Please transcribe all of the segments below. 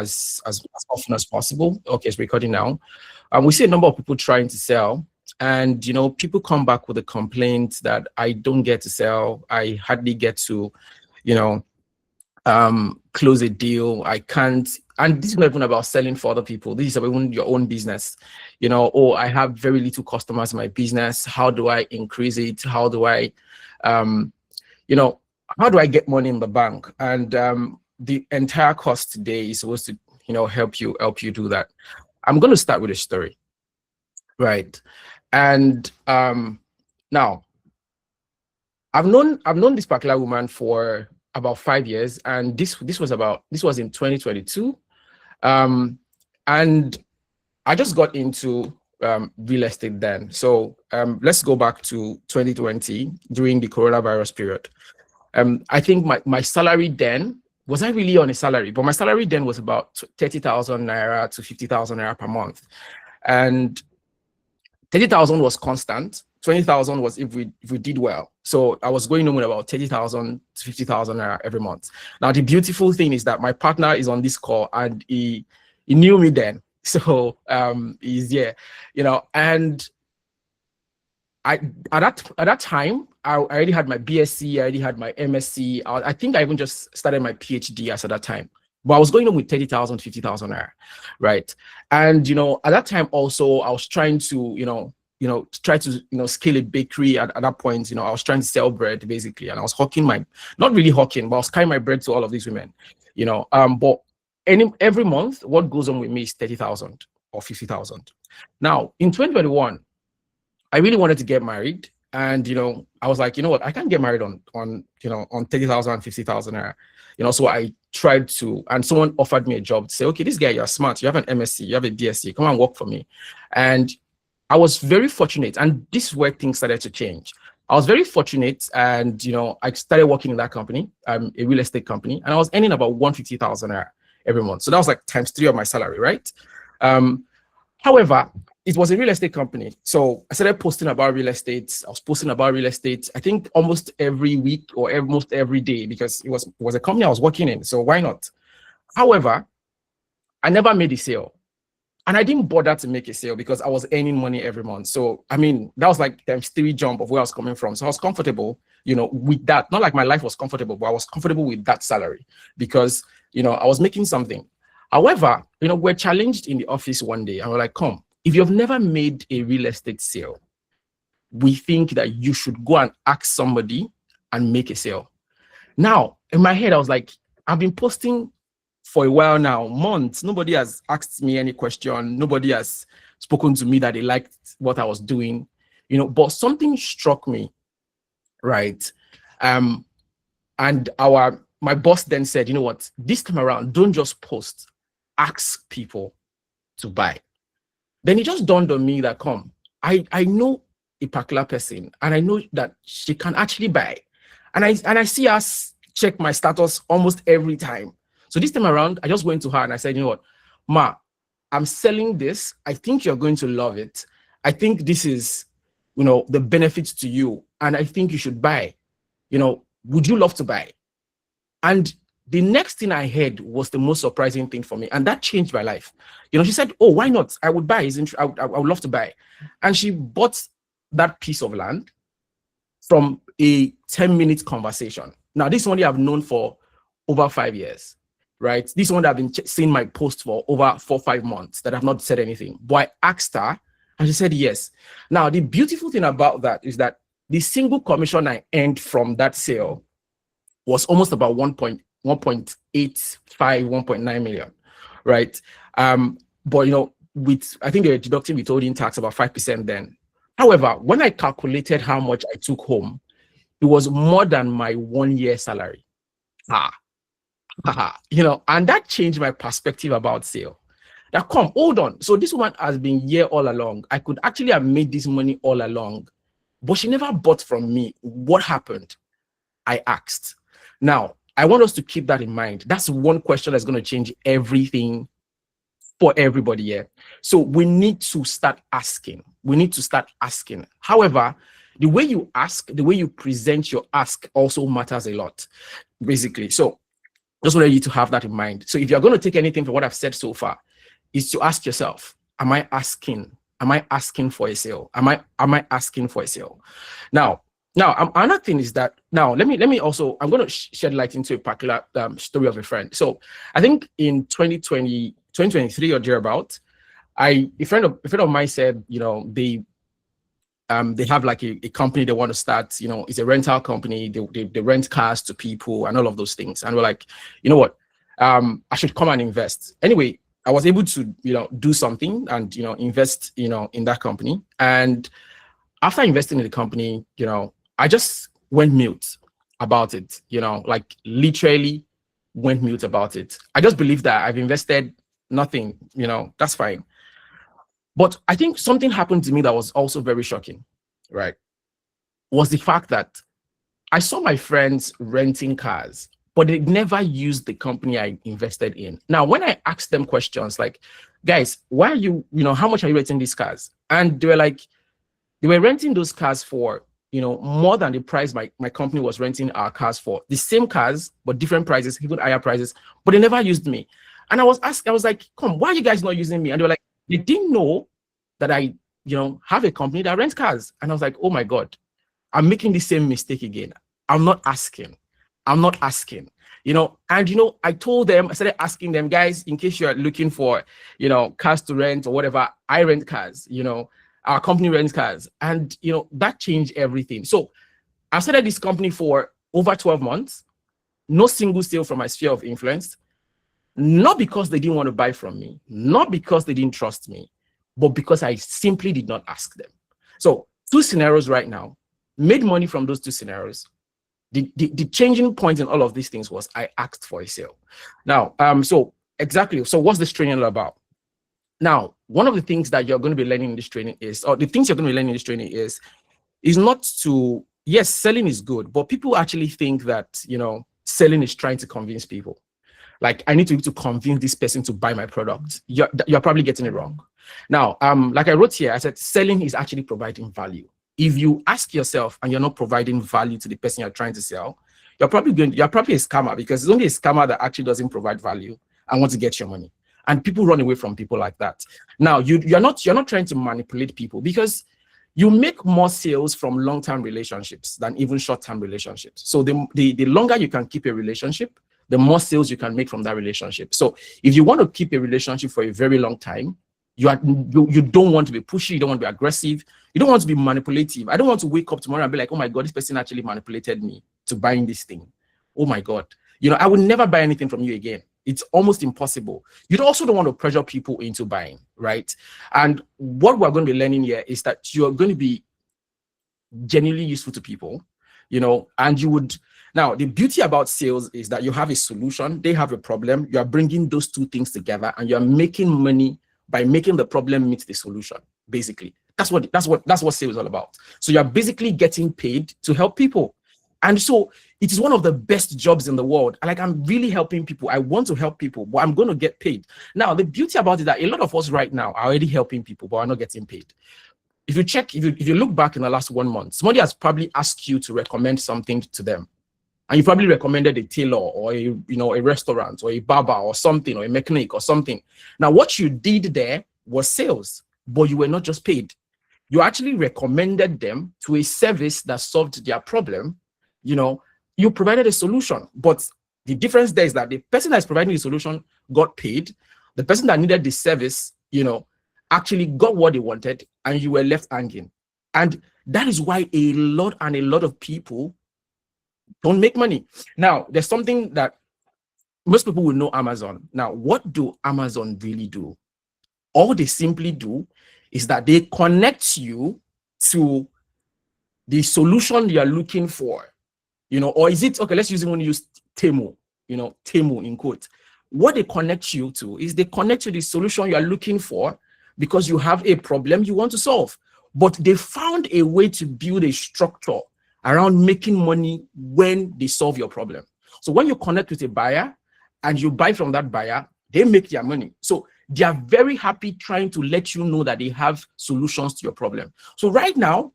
as often as possible. Okay, it's recording now. We see a number of people trying to sell, and people come back with a complaint that I don't get to sell. I hardly get to, close a deal. I can't. And this is not even about selling for other people. This is about even your own business. Or I have very little customers in my business. How do I increase it? How do I, how do I get money in the bank? And the entire course today is supposed to, help you do that. I'm going to start with a story, right? And now, I've known this particular woman for about 5 years, and this was in 2022, and I just got into real estate then. So let's go back to 2020 during the coronavirus period. I think my salary then, was I really on a salary? But my salary then was about 30,000 naira to 50,000 naira per month, and 30,000 was constant. 20,000 was if we did well. So I was going home with about 30,000 to 50,000 naira every month. Now the beautiful thing is that my partner is on this call, and he knew me then. So he's here, and at that time I already had my BSc, I already had my MSc. I think I even just started my PhD as at that time. But I was going on with 30,000, 50,000 naira, right? And at that time also I was trying to scale a bakery at that point. I was trying to sell bread basically, and I was not really hawking, but I was carrying my bread to all of these women, but every month what goes on with me is 30,000 or 50,000. Now in 2021, I really wanted to get married, and I was like, what, I can't get married on 30,000 and 50,000. So I tried to, and someone offered me a job to say, okay, this guy, you're smart, you have an MSc, you have a BSc, come and work for me. And I was very fortunate, and this is where things started to change. I was very fortunate, and I started working in that company, a real estate company, and I was earning about 150,000 every month. So that was like ×3 of my salary, right? However, it was a real estate company, so I started posting about real estate. I was posting about real estate, I think almost every week or almost every day, because it was a company I was working in, so why not? However, I never made a sale. And I didn't bother to make a sale because I was earning money every month. So, I mean, that was like ×3 jump of where I was coming from. So I was comfortable, with that. Not like my life was comfortable, but I was comfortable with that salary because, I was making something. However, we're challenged in the office one day, and we're like, come, if you've never made a real estate sale, we think that you should go and ask somebody and make a sale. Now, in my head, I was like, I've been posting for a while now, months. Nobody has asked me any question. Nobody has spoken to me that they liked what I was doing, but something struck me, right? And my boss then said, you know what, this time around, don't just post, ask people to buy. Then it just dawned on me that, come, I know a particular person, and I know that she can actually buy. And I see her check my status almost every time. So this time around, I just went to her and I said, you know what, Ma, I'm selling this. I think you're going to love it. I think this is, the benefits to you. And I think you should buy. Would you love to buy? And the next thing I heard was the most surprising thing for me. And that changed my life. She said, oh, why not? I would buy. I would love to buy. And she bought that piece of land from a 10-minute conversation. Now, this one I've known for over 5 years. Right? This one I've been seeing my post for over 4 or 5 months that I've not said anything. But I asked her and she said yes. Now, the beautiful thing about that is that the single commission I earned from that sale was almost about 1.85, 1.9 million. Right? But with, I think they were deducting withholding tax about 5% then. However, when I calculated how much I took home, it was more than my 1 year salary. And that changed my perspective about sale. Now, come, hold on. So this woman has been here all along. I could actually have made this money all along, but she never bought from me. What happened? I asked. Now, I want us to keep that in mind. That's one question that's going to change everything for everybody here. So we need to start asking. However, the way you ask, the way you present your ask also matters a lot, basically. So Just wanted you to have that in mind. So if you're going to take anything from what I've said so far, is to ask yourself, am I asking for a sale? Am I asking for a sale? Now, another thing is that now let me also, I'm going to shed light into a particular story of a friend. So I think in 2023 or thereabout, a friend of mine said, they have like a company they want to start. It's a rental company. They rent cars to people and all of those things. And we're like, you know what? I should come and invest. Anyway, I was able to, do something and, invest, in that company. And after investing in the company, I just went mute about it, like literally went mute about it. I just believe that I've invested nothing, that's fine. But I think something happened to me that was also very shocking, right? Was the fact that I saw my friends renting cars, but they never used the company I invested in. Now, when I asked them questions like, guys, why are you, how much are you renting these cars? And they were like, they were renting those cars for, more than the price my company was renting our cars for. The same cars, but different prices, even higher prices, but they never used me. And I was like, come, why are you guys not using me? And they were like, they didn't know that I, have a company that rents cars. And I was like, oh my God, I'm making the same mistake again. I'm not asking. And I told them, I started asking them, guys, in case you're looking for, cars to rent or whatever, I rent cars, our company rents cars. And, that changed everything. So I started this company for over 12 months, no single sale from my sphere of influence, not because they didn't want to buy from me, not because they didn't trust me, but because I simply did not ask them. So 2 scenarios right now, made money from those 2 scenarios. The changing point in all of these things was I asked for a sale. Now, so what's this training all about? Now, one of the things that you're going to be learning in this training is, or the things you're going to be learning in this training is not to, yes, selling is good, but people actually think that, selling is trying to convince people. Like, I need to be able to convince this person to buy my product. You're probably getting it wrong. Now, like I wrote here, I said, selling is actually providing value. If you ask yourself and you're not providing value to the person you're trying to sell, you're probably a scammer, because it's only a scammer that actually doesn't provide value and wants to get your money. And people run away from people like that. Now, you're not trying to manipulate people, because you make more sales from long-term relationships than even short-term relationships. So the longer you can keep a relationship, the more sales you can make from that relationship. So if you want to keep a relationship for a very long time, you don't want to be pushy, you don't want to be aggressive, you don't want to be manipulative. I don't want to wake up tomorrow and be like, oh my God, this person actually manipulated me to buying this thing. Oh my God. I would never buy anything from you again. It's almost impossible. You also don't want to pressure people into buying, right? And what we're going to be learning here is that you're going to be genuinely useful to people, and you would. Now, the beauty about sales is that you have a solution, they have a problem, you are bringing those 2 things together, and you're making money by making the problem meet the solution. Basically, that's what sales is all about. So you're basically getting paid to help people. And so it is one of the best jobs in the world. Like, I'm really helping people. I want to help people, but I'm going to get paid. Now, the beauty about it is that a lot of us right now are already helping people, but are not getting paid. If you look back in the last 1 month, somebody has probably asked you to recommend something to them. And you probably recommended a tailor or a restaurant or a barber or something, or a mechanic or something. Now, what you did there was sales, but you were not just paid. You actually recommended them to a service that solved their problem. You provided a solution, but the difference there is that the person that's providing the solution got paid. The person that needed the service, actually got what they wanted, and you were left hanging. And that is why a lot of people don't make money. Now, there's something that most people will know Amazon. Now, what do Amazon really do? All they simply do is that they connect you to the solution you're looking for, or is it, okay, let's use Temu, Temu in quote. What they connect you to is they connect to the solution you're looking for because you have a problem you want to solve. But they found a way to build a structure around making money when they solve your problem. So when you connect with a buyer and you buy from that buyer, they make their money. So they are very happy trying to let you know that they have solutions to your problem. So right now,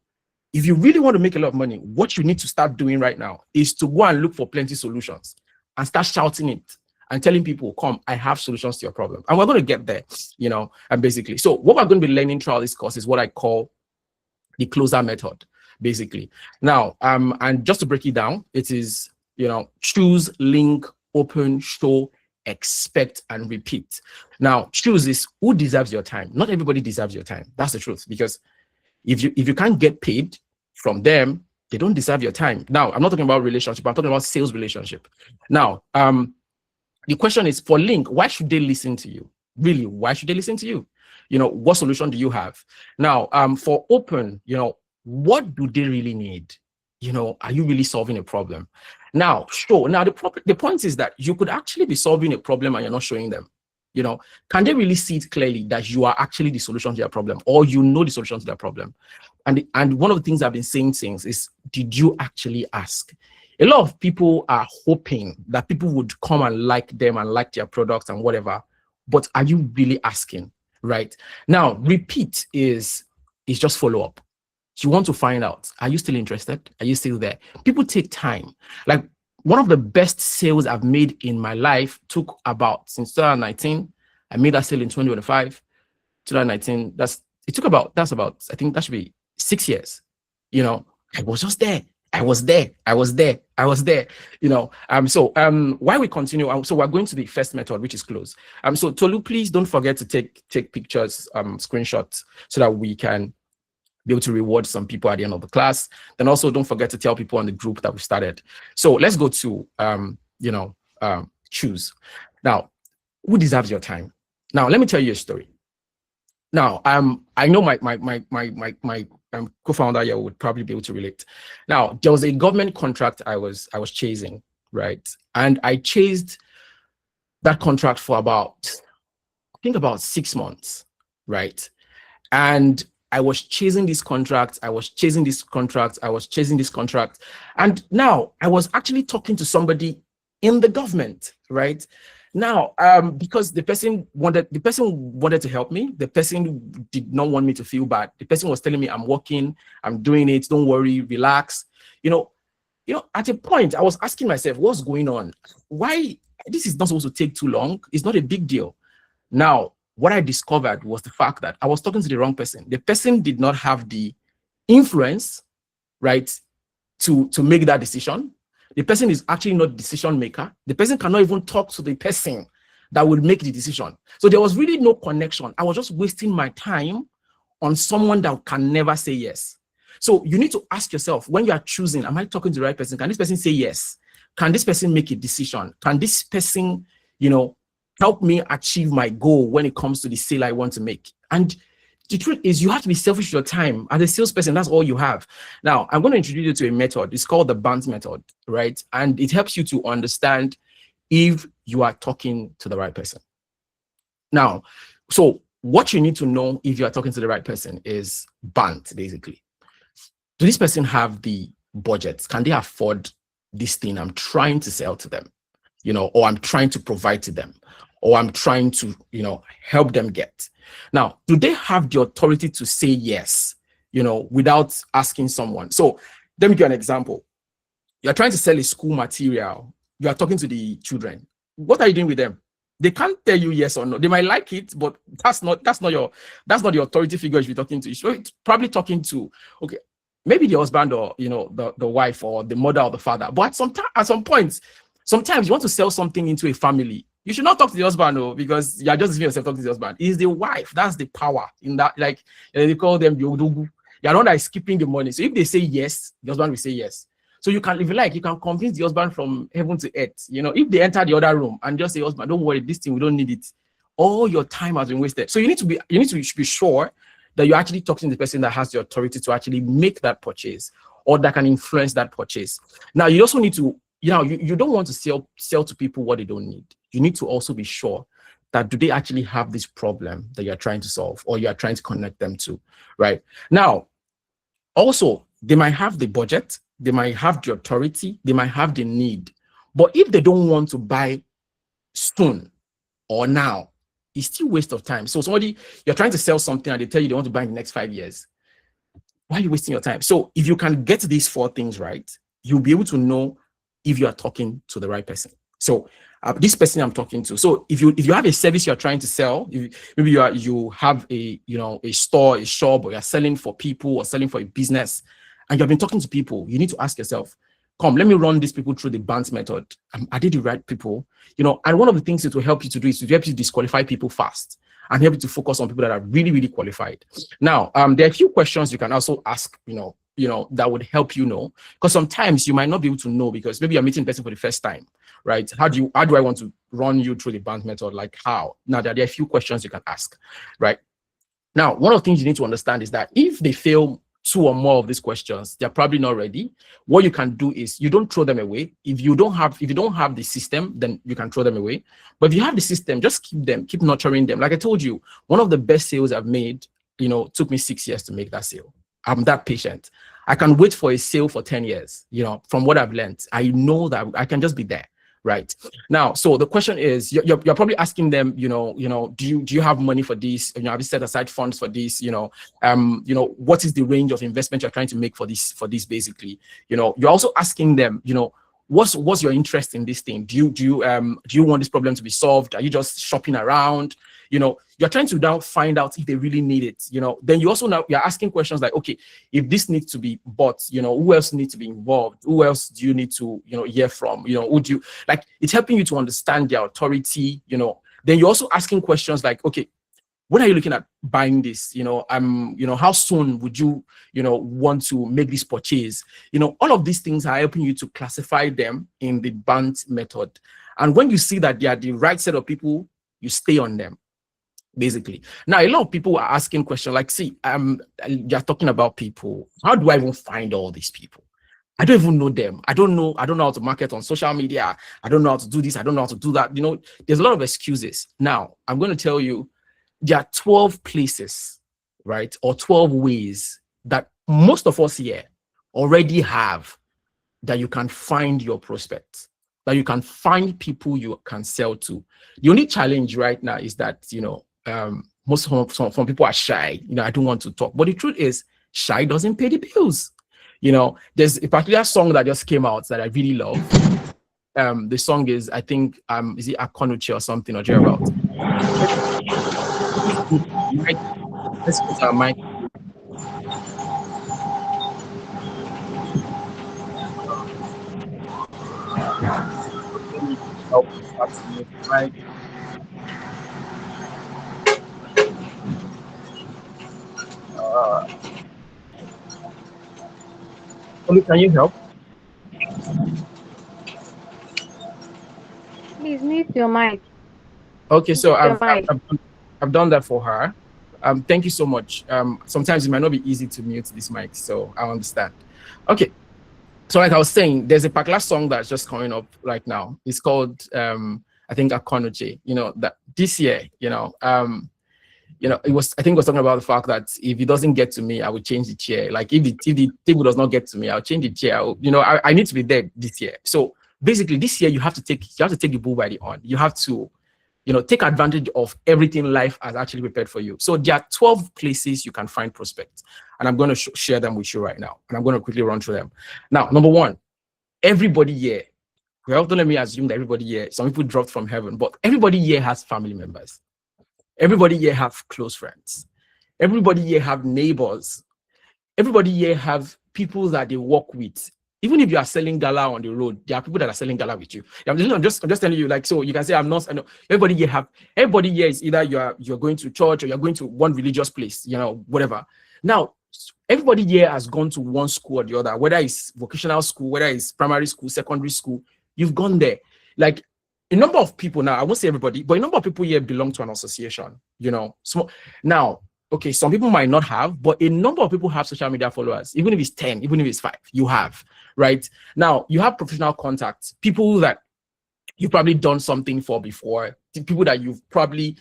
if you really want to make a lot of money, what you need to start doing right now is to go and look for plenty solutions. and start shouting it and telling people, come, I have solutions to your problem. And we're going to get there, and basically. So what we're going to be learning throughout this course is what I call the closer method, basically. Now, and just to break it down, it is, choose, link, open, show, expect, and repeat. Now, choose is who deserves your time. Not everybody deserves your time. That's the truth. Because if you can't get paid from them, they don't deserve your time. Now, I'm not talking about relationship. I'm talking about sales relationship. Now, the question is, for link, why should they listen to you? Really, why should they listen to you? What solution do you have? Now, for open, what do they really need? Are you really solving a problem? Now, show. Now, the point is that you could actually be solving a problem and you're not showing them. Can they really see it clearly that you are actually the solution to their problem, or the solution to their problem? And one of the things I've been saying since is, did you actually ask? A lot of people are hoping that people would come and like them and like their products and whatever, but are you really asking, right? Now, repeat is just follow up. You want to find out, are you still interested? Are you still there? People take time. Like, one of the best sales I've made in my life took about, since 2019, I made that sale in 2025, 2019, that's about, I think that should be 6 years. I was just there. I was there. So while we continue, so we're going to the first method, which is close. So Tolu, please don't forget to take pictures, screenshots, so that we can be able to reward some people at the end of the class. Then also don't forget to tell people on the group that we started. So let's go to choose. Now, who deserves your time? Now, let me tell you a story. Now, I know my co-founder here would probably be able to relate. Now, there was a government contract I was chasing, right? And I chased that contract for about 6 months, right? And I was chasing this contract. And now I was actually talking to somebody in the government, right? Now, because the person wanted to help me. The person did not want me to feel bad. The person was telling me, I'm working, I'm doing it, don't worry, relax. At a point I was asking myself, what's going on? Why this is not supposed to take too long? It's not a big deal. Now, what I discovered was the fact that I was talking to the wrong person. The person did not have the influence, right, to make that decision. The person is actually not the decision maker. The person cannot even talk to the person that will make the decision. So there was really no connection. I was just wasting my time on someone that can never say yes. So you need to ask yourself, when you are choosing, am I talking to the right person? Can this person say yes? Can this person make a decision? Can this person, help me achieve my goal when it comes to the sale I want to make? And the truth is, you have to be selfish with your time. As a salesperson, that's all you have. Now, I'm going to introduce you to a method. It's called the BANT method, right? And it helps you to understand if you are talking to the right person. Now, so what you need to know if you are talking to the right person is BANT, basically. Does this person have the budget? Can they afford this thing I'm trying to sell to them? Or I'm trying to provide to them, or I'm trying to, help them get. Now, do they have the authority to say yes, without asking someone? So let me give you an example. You're trying to sell a school material. You are talking to the children. What are you doing with them? They can't tell you yes or no. They might like it, but that's not the authority figure you should be talking to. You should probably talking to, okay, maybe the husband or the wife or the mother or the father. But at some point, sometimes you want to sell something into a family. You should not talk to the husband, because you're just giving yourself talking to the husband. It's the wife. That's the power in that. Like they call them yodogu. You're not like skipping the money. So if they say yes, the husband will say yes. So you can, if you like, you can convince the husband from heaven to earth. If they enter the other room and just say, husband, don't worry, this thing, we don't need it. All your time has been wasted. So you need to be sure that you're actually talking to the person that has the authority to actually make that purchase, or that can influence that purchase. Now, you also need to, you don't want to sell to people what they don't need. You need to also be sure that do they actually have this problem that you're trying to solve, or you're trying to connect them to, right? Now, also, they might have the budget, they might have the authority, they might have the need. But if they don't want to buy soon or now, it's still a waste of time. So you're trying to sell something and they tell you they want to buy in the next 5 years. Why are you wasting your time? So if you can get these 4 things right, you'll be able to know if you are talking to the right person. So this person I'm talking to. So if you have a service you're trying to sell, maybe you have a a store, a shop, or you're selling for people or selling for a business, and you've been talking to people, you need to ask yourself, come, let me run these people through the BANT method. Are they the right people? And one of the things it will help you to do is to help you disqualify people fast and help you to focus on people that are really, really qualified. Now, there are a few questions you can also ask, that would help because sometimes you might not be able to know because maybe you're meeting a person for the first time, right? How do I want to run you through the BANT method? Like how? Now, there are a few questions you can ask, right? Now, one of the things you need to understand is that if they fail 2 or more of these questions, they're probably not ready. What you can do is you don't throw them away. If you don't have the system, then you can throw them away. But if you have the system, just keep nurturing them. Like I told you, one of the best sales I've made, took me 6 years to make that sale. I'm that patient. I can wait for a sale for 10 years. From what I've learned, I know that I can just be there. Right now, so the question is, you're probably asking them, do you have money for this? Have you set aside funds for this? What is the range of investment you're trying to make for this? Basically, you're also asking them, what's your interest in this thing? Do you want this problem to be solved? Are you just shopping around? You're trying to now find out if they really need it. Then you're asking questions like, okay, if this needs to be bought, who else needs to be involved? Who else do you need to, hear from? Would you like? It's helping you to understand their authority. Then you're also asking questions like, okay, when are you looking at buying this? How soon would you, want to make this purchase? All of these things are helping you to classify them in the BANT method. And when you see that they are the right set of people, you stay on them. Basically. Now, a lot of people are asking questions like, see, you're talking about people. How do I even find all these people? I don't even know them. I don't know how to market on social media. I don't know how to do this. I don't know how to do that. There's a lot of excuses. Now, I'm going to tell you, there are 12 places, right? Or 12 ways that most of us here already have that you can find your prospects, that you can find people you can sell to. The only challenge right now is that, most some people are shy. I don't want to talk. But the truth is, shy doesn't pay the bills. There's a particular song that just came out that I really love. The song is, I think, is it Akonuche or something or Gerald? Let's put our mic. Can you help? Please mute your mic. Okay, so I've done that for her. Thank you so much. Sometimes it might not be easy to mute this mic, so I understand. Okay, so like I was saying, there's a particular song that's just coming up right now. It's called I think Akonuche. That this year, it was, I think it was talking about the fact that if it doesn't get to me, I will change the chair. Like if the table does not get to me, I'll change the chair. I need to be there this year. So basically this year you have to take the bull by the horn. You have to, take advantage of everything life has actually prepared for you. So there are 12 places you can find prospects, and I'm going to share them with you right now. And I'm going to quickly run through them. Now, number one, everybody here, well, don't let me assume that everybody here, some people dropped from heaven, but everybody here has family members. Everybody here have close friends. Everybody here have neighbors. Everybody here have people that they work with. Even if you are selling gala on the road, there are people that are selling gala with you. I'm just telling you, like, so you can say I'm not. I know everybody here is either you're going to church or you're going to one religious place, whatever. Now, everybody here has gone to one school or the other, whether it's vocational school, whether it's primary school, secondary school. You've gone there. Like a number of people now, I won't say everybody, but a number of people here belong to an association. Small. Now, okay, some people might not have, but a number of people have social media followers. Even if it's 10, even if it's 5, you have, right? Now, you have professional contacts, people that you've probably done something for before, people that you've probably,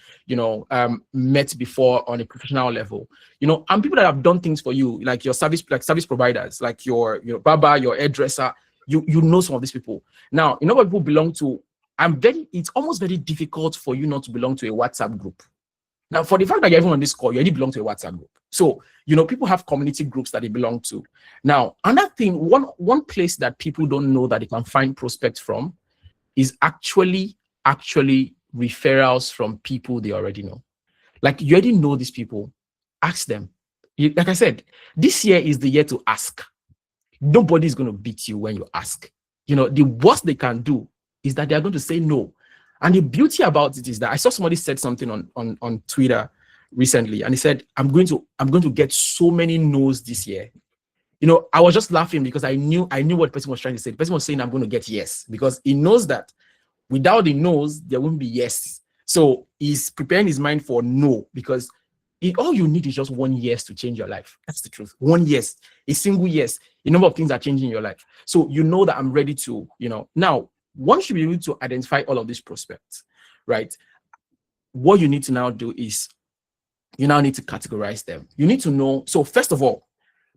met before on a professional level, and people that have done things for you, like your service providers, like your barber, your hairdresser, you know some of these people. Now, a number of people belong to, it's almost very difficult for you not to belong to a WhatsApp group. Now, for the fact that you're even on this call, you already belong to a WhatsApp group. So, people have community groups that they belong to. Now, another thing, one place that people don't know that they can find prospects from is actually referrals from people they already know. Like, you already know these people, ask them. Like I said, this year is the year to ask. Nobody's going to beat you when you ask. You know, the worst they can do is that they're going to say no. And the beauty about it is that I saw somebody said something on Twitter recently, and he said, I'm going to get so many no's this year. You know, I was just laughing because I knew what the person was trying to say. The person was saying, I'm going to get yes, because he knows that without the no's, there won't be yes. So he's preparing his mind for no, because all you need is just one yes to change your life. That's the truth. One yes, a single yes. A number of things are changing in your life. So you know that I'm ready to, you know. Now, once you be able to identify all of these prospects, right? What you need to now do is you now need to categorize them. You need to know. So first of all,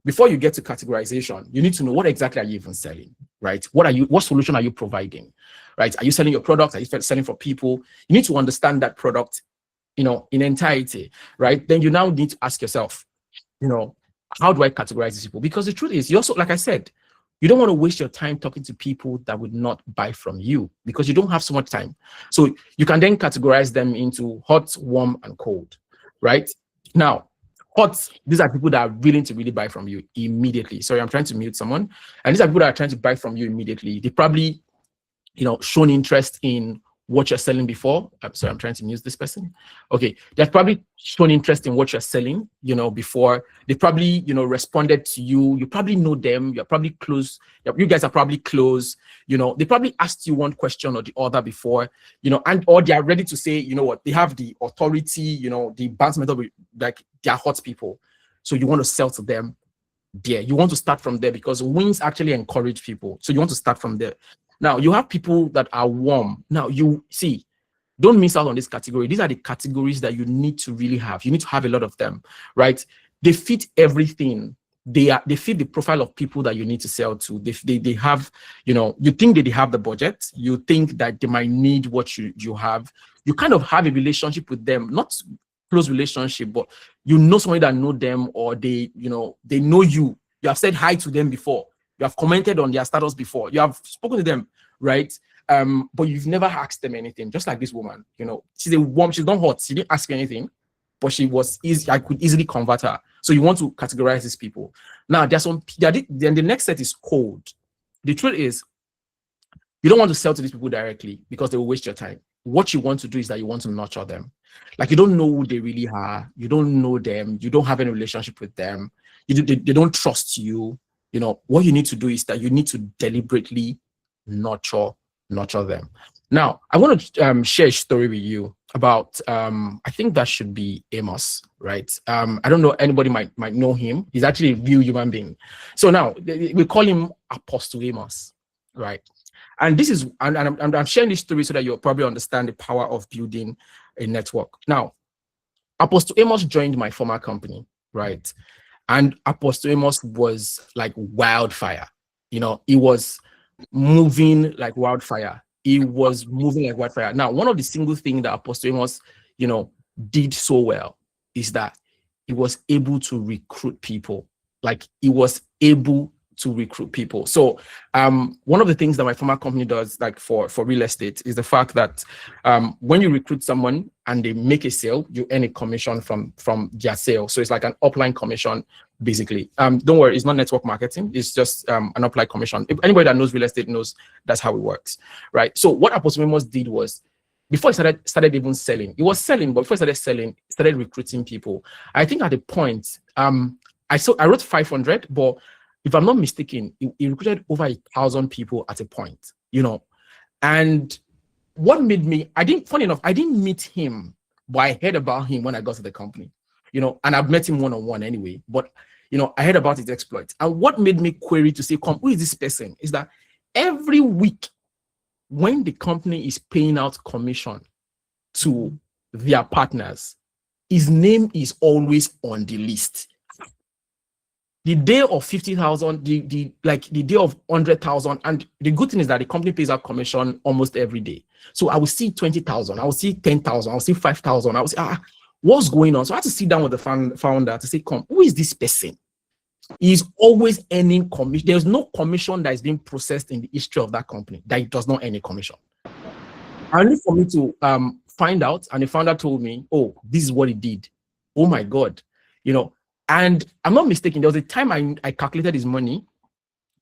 before you get to categorization, you need to know what exactly are you even selling, right? What solution are you providing, right? Are you selling your product? Are you selling for people? You need to understand that product, you know, in entirety, right? Then you now need to ask yourself, you know, how do I categorize these people? Because the truth is, you also, like I said, you don't want to waste your time talking to people that would not buy from you, because you don't have so much time. So you can then categorize them into hot, warm, and cold, right? Now, hot, these are people that are willing to really buy from you immediately. Sorry, I'm trying to mute someone. And these are people that are trying to buy from you immediately. They probably, you know, shown interest in what you're selling before. I'm sorry, I'm trying to mute this person. Okay, they've probably shown interest in what you're selling, you know, before. They probably, you know, responded to you. You probably know them. You're probably close. You guys are probably close. You know, they probably asked you one question or the other before, you know, and or they are ready to say, you know what, they have the authority, you know, the bounce method, like they are hot people. So you want to sell to them there. You want to start from there, because wins actually encourage people. So you want to start from there. Now, you have people that are warm. Now, you see, don't miss out on this category. These are the categories that you need to really have. You need to have a lot of them, right? They fit everything. They fit the profile of people that you need to sell to. They have, you know, you think that they have the budget. You think that they might need what you have. You kind of have a relationship with them, not close relationship, but you know somebody that know them, or they, you know, they know you. You have said hi to them before. You have commented on their status before. You have spoken to them, right? But you've never asked them anything. Just like this woman, you know, she's a warm, she's not hot. She didn't ask you anything, but she was easy. I could easily convert her. So you want to categorize these people. Now, then the next set is cold. The truth is, you don't want to sell to these people directly, because they will waste your time. What you want to do is that you want to nurture them. Like, you don't know who they really are. You don't know them. You don't have any relationship with them. They don't trust you. You know, what you need to do is that you need to deliberately nurture them. Now, I want to share a story with you about, I think that should be Amos, right? I don't know, anybody might know him. He's actually a real human being. So now, we call him Apostle Amos, right? And this is, and I'm sharing this story so that you'll probably understand the power of building a network. Now, Apostle Amos joined my former company, right? And Apostle Amos was like wildfire. You know, he was moving like wildfire. He was moving like wildfire. Now, one of the single things that Apostle Amos, you know, did so well is that he was able to recruit people. Like, he was able to recruit people. So one of the things that my former company does, like for real estate, is the fact that when you recruit someone and they make a sale, you earn a commission from their sale. So it's like an upline commission, basically. Don't worry, it's not network marketing. It's just an upline commission. If anybody that knows real estate knows that's how it works, right? So what Apostle Amos did was, before he started even selling, he was selling, but before he started selling, he started recruiting people. I think at the point, I wrote 500, but if I'm not mistaken, he recruited over 1,000 people at a point, you know. And what made me, funny enough, I didn't meet him, but I heard about him when I got to the company, you know, and I've met him one-on-one anyway, but, you know, I heard about his exploits. And what made me query to say, who is this person? Is that every week when the company is paying out commission to their partners, his name is always on the list. The day of 50,000, the day of 100,000, and the good thing is that the company pays out commission almost every day. So I will see 20,000, I will see 10,000, I will see 5,000. I will see, what's going on? So I had to sit down with the founder to say, who is this person? He's always earning commission. There's no commission that is being processed in the history of that company that it does not earn a commission. only for me to find out, and the founder told me, oh, this is what he did. Oh my God, and I'm not mistaken, there was a time I calculated his money,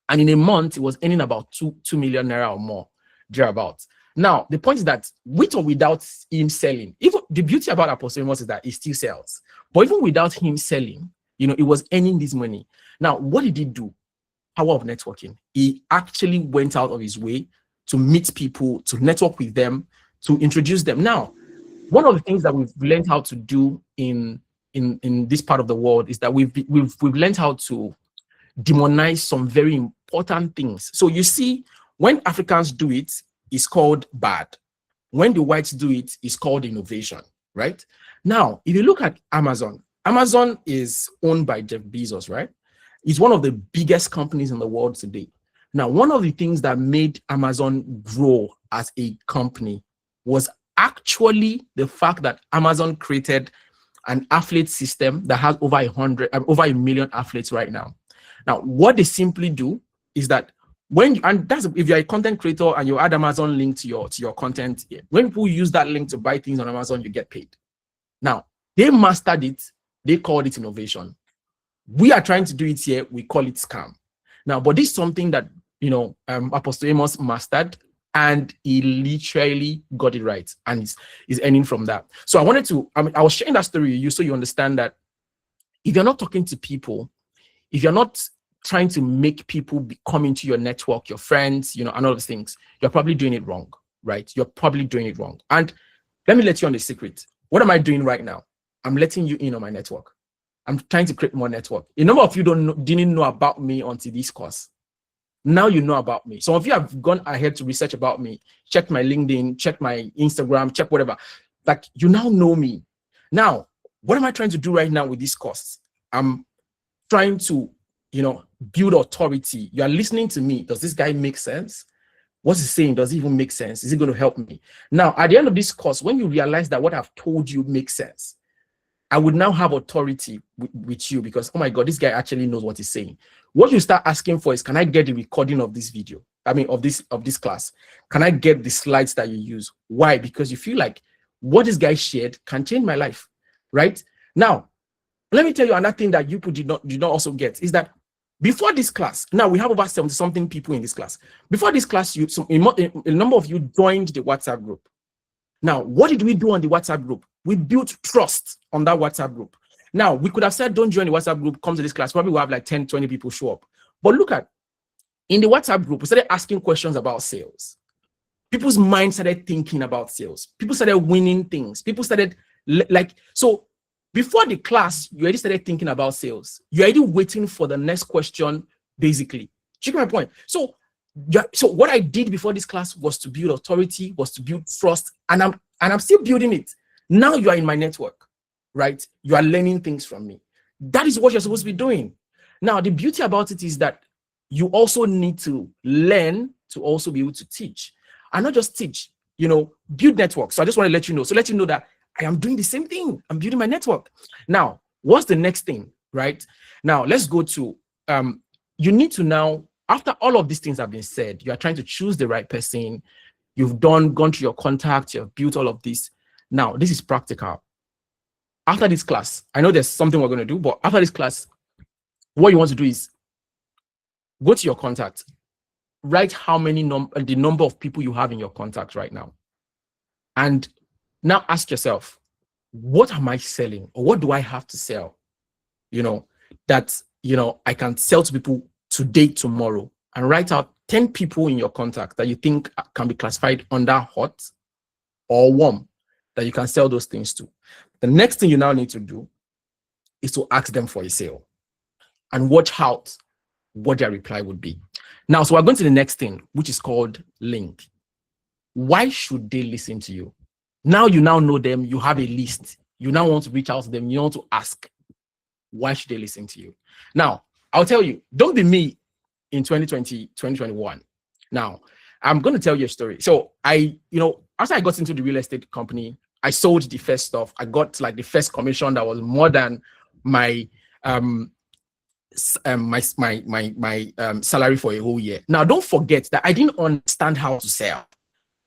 and in a month, it was earning about 2 million naira or more, thereabouts. Now, the point is that with or without him selling, even the beauty about Apostle Amos is that he still sells. But even without him selling, it was earning this money. Now, what did he do? Power of networking. He actually went out of his way to meet people, to network with them, to introduce them. Now, one of the things that we've learned how to do in this part of the world is that we've learned how to demonize some very important things. So you see, when Africans do it, it's called bad. When the whites do it, it's called innovation, right? Now, if you look at Amazon is owned by Jeff Bezos, right? It's one of the biggest companies in the world today. Now, one of the things that made Amazon grow as a company was actually the fact that Amazon created an affiliate system that has over 1 million affiliates right now. Now, what they simply do is that if you're a content creator and you add Amazon link to your content, when people use that link to buy things on Amazon, you get paid. Now, they mastered it. They called it innovation. We are trying to do it here. We call it scam. Now, but this is something that, Apostle Amos mastered, and he literally got it right, and is earning from that. So I was sharing that story with you so you understand that if you're not talking to people, if you're not trying to make people come into your network, your friends, and all those things, you're probably doing it wrong, right? You're probably doing it wrong. And let me let you on the secret. What am I doing right now? I'm letting you in on my network. I'm trying to create more network. A number of you didn't know about me until this course. Now you know about me. Some of you have gone ahead to research about me, check my LinkedIn, check my Instagram, check whatever. Like, you now know me. Now, what am I trying to do right now with this course? I'm trying to, build authority. You are listening to me. Does this guy make sense? What's he saying? Does it even make sense? Is it going to help me? Now, at the end of this course, when you realize that what I've told you makes sense, I would now have authority with you because, oh my God, this guy actually knows what he's saying. What you start asking for is, can I get the recording of this video? Of this class? Can I get the slides that you use? Why? Because you feel like what this guy shared can change my life, right? Now, let me tell you another thing that you did not also get is that before this class, now we have over 70-something people in this class. Before this class, a number of you joined the WhatsApp group. Now, what did we do on the WhatsApp group? We built trust on that WhatsApp group. Now, we could have said, don't join the WhatsApp group, come to this class. Probably we'll have like 10, 20 people show up. But look at, in the WhatsApp group, we started asking questions about sales. People's minds started thinking about sales. People started winning things. People started, so before the class, you already started thinking about sales. You're already waiting for the next question, basically. Check my point. So what I did before this class was to build authority, was to build trust, and I'm still building it. Now you are in my network, right? You are learning things from me. That is what you're supposed to be doing. Now, the beauty about it is that you also need to learn to also be able to teach. And not just teach, build networks. So I just want to let you know. So let you know that I am doing the same thing. I'm building my network. Now, what's the next thing, right? Now, let's go to, you need to now, after all of these things have been said, you are trying to choose the right person. You've gone through your contacts, you've built all of this. Now, this is practical. After this class, I know there's something we're going to do, but after this class, what you want to do is go to your contact, write how many the number of people you have in your contact right now. And now ask yourself, what am I selling? Or what do I have to sell? That, I can sell to people today, tomorrow, and write out 10 people in your contact that you think can be classified under hot or warm, that you can sell those things to. The next thing you now need to do is to ask them for a sale and watch out what their reply would be. Now, so we're going to the next thing, which is called link. Why should they listen to you? Now you now know them, you have a list. You now want to reach out to them, you want to ask, why should they listen to you? Now, I'll tell you, don't be me in 2020, 2021. Now, I'm going to tell you a story. So after I got into the real estate company, I sold the first stuff. I got like the first commission that was more than my salary for a whole year. Now, don't forget that I didn't understand how to sell.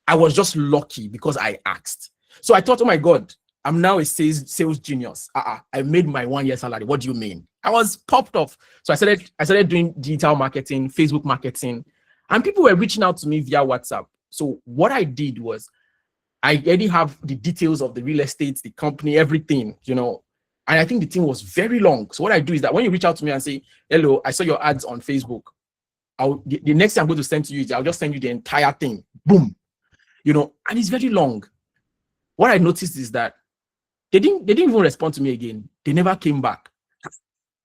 I was just lucky because I asked. So I thought, oh my God, I'm now a sales genius. I made my 1 year salary. What do you mean? I was popped off. So I started doing digital marketing, Facebook marketing, and people were reaching out to me via WhatsApp. So what I did was I already have the details of the real estate, the company, everything, and I think the thing was very long. So what I do is that when you reach out to me and say, hello, I saw your ads on Facebook, the next thing I'm going to send to you is I'll just send you the entire thing. Boom. And it's very long. What I noticed is that they didn't even respond to me again. They never came back.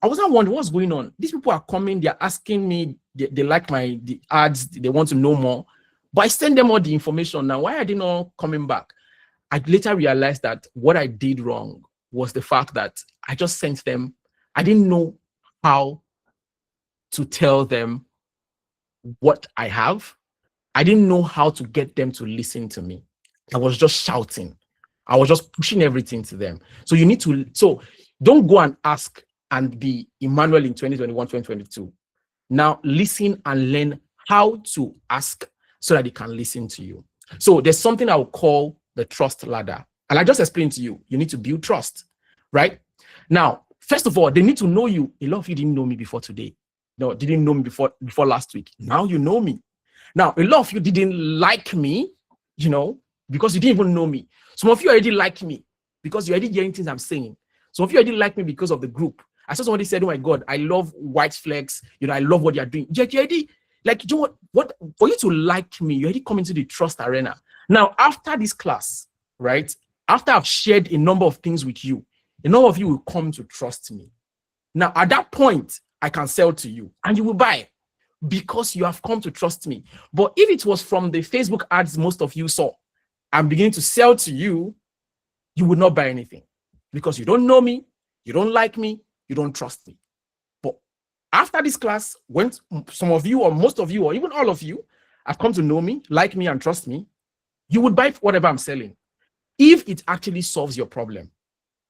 I wasn't wondering what's going on. These people are coming, they're asking me, they like the ads, they want to know more. But I send them all the information. Now, why are they not coming back? I later realized that what I did wrong was the fact that I just sent them. I didn't know how to tell them what I have. I didn't know how to get them to listen to me. I was just shouting. I was just pushing everything to them. So don't go and ask and be Emmanuel in 2021, 2022. Now listen and learn how to ask so that they can listen to you. So there's something I will call the trust ladder. And I just explained to you, you need to build trust, right? Now, first of all, they need to know you. A lot of you didn't know me before today. No, didn't know me before last week. Now you know me. Now, a lot of you didn't like me, because you didn't even know me. Some of you already like me because you're already hearing things I'm saying. Some of you already like me because of the group. I saw somebody said, oh my God, I love WyseFlex. I love what you're doing. You already, what for you to like me, you already come into the trust arena. Now, after this class, right? After I've shared a number of things with you, a number of you will come to trust me. Now, at that point, I can sell to you and you will buy because you have come to trust me. But if it was from the Facebook ads most of you saw, I'm beginning to sell to you, you would not buy anything because you don't know me, you don't like me, you don't trust me. But after this class, when some of you or most of you or even all of you have come to know me, like me and trust me, you would buy whatever I'm selling if it actually solves your problem.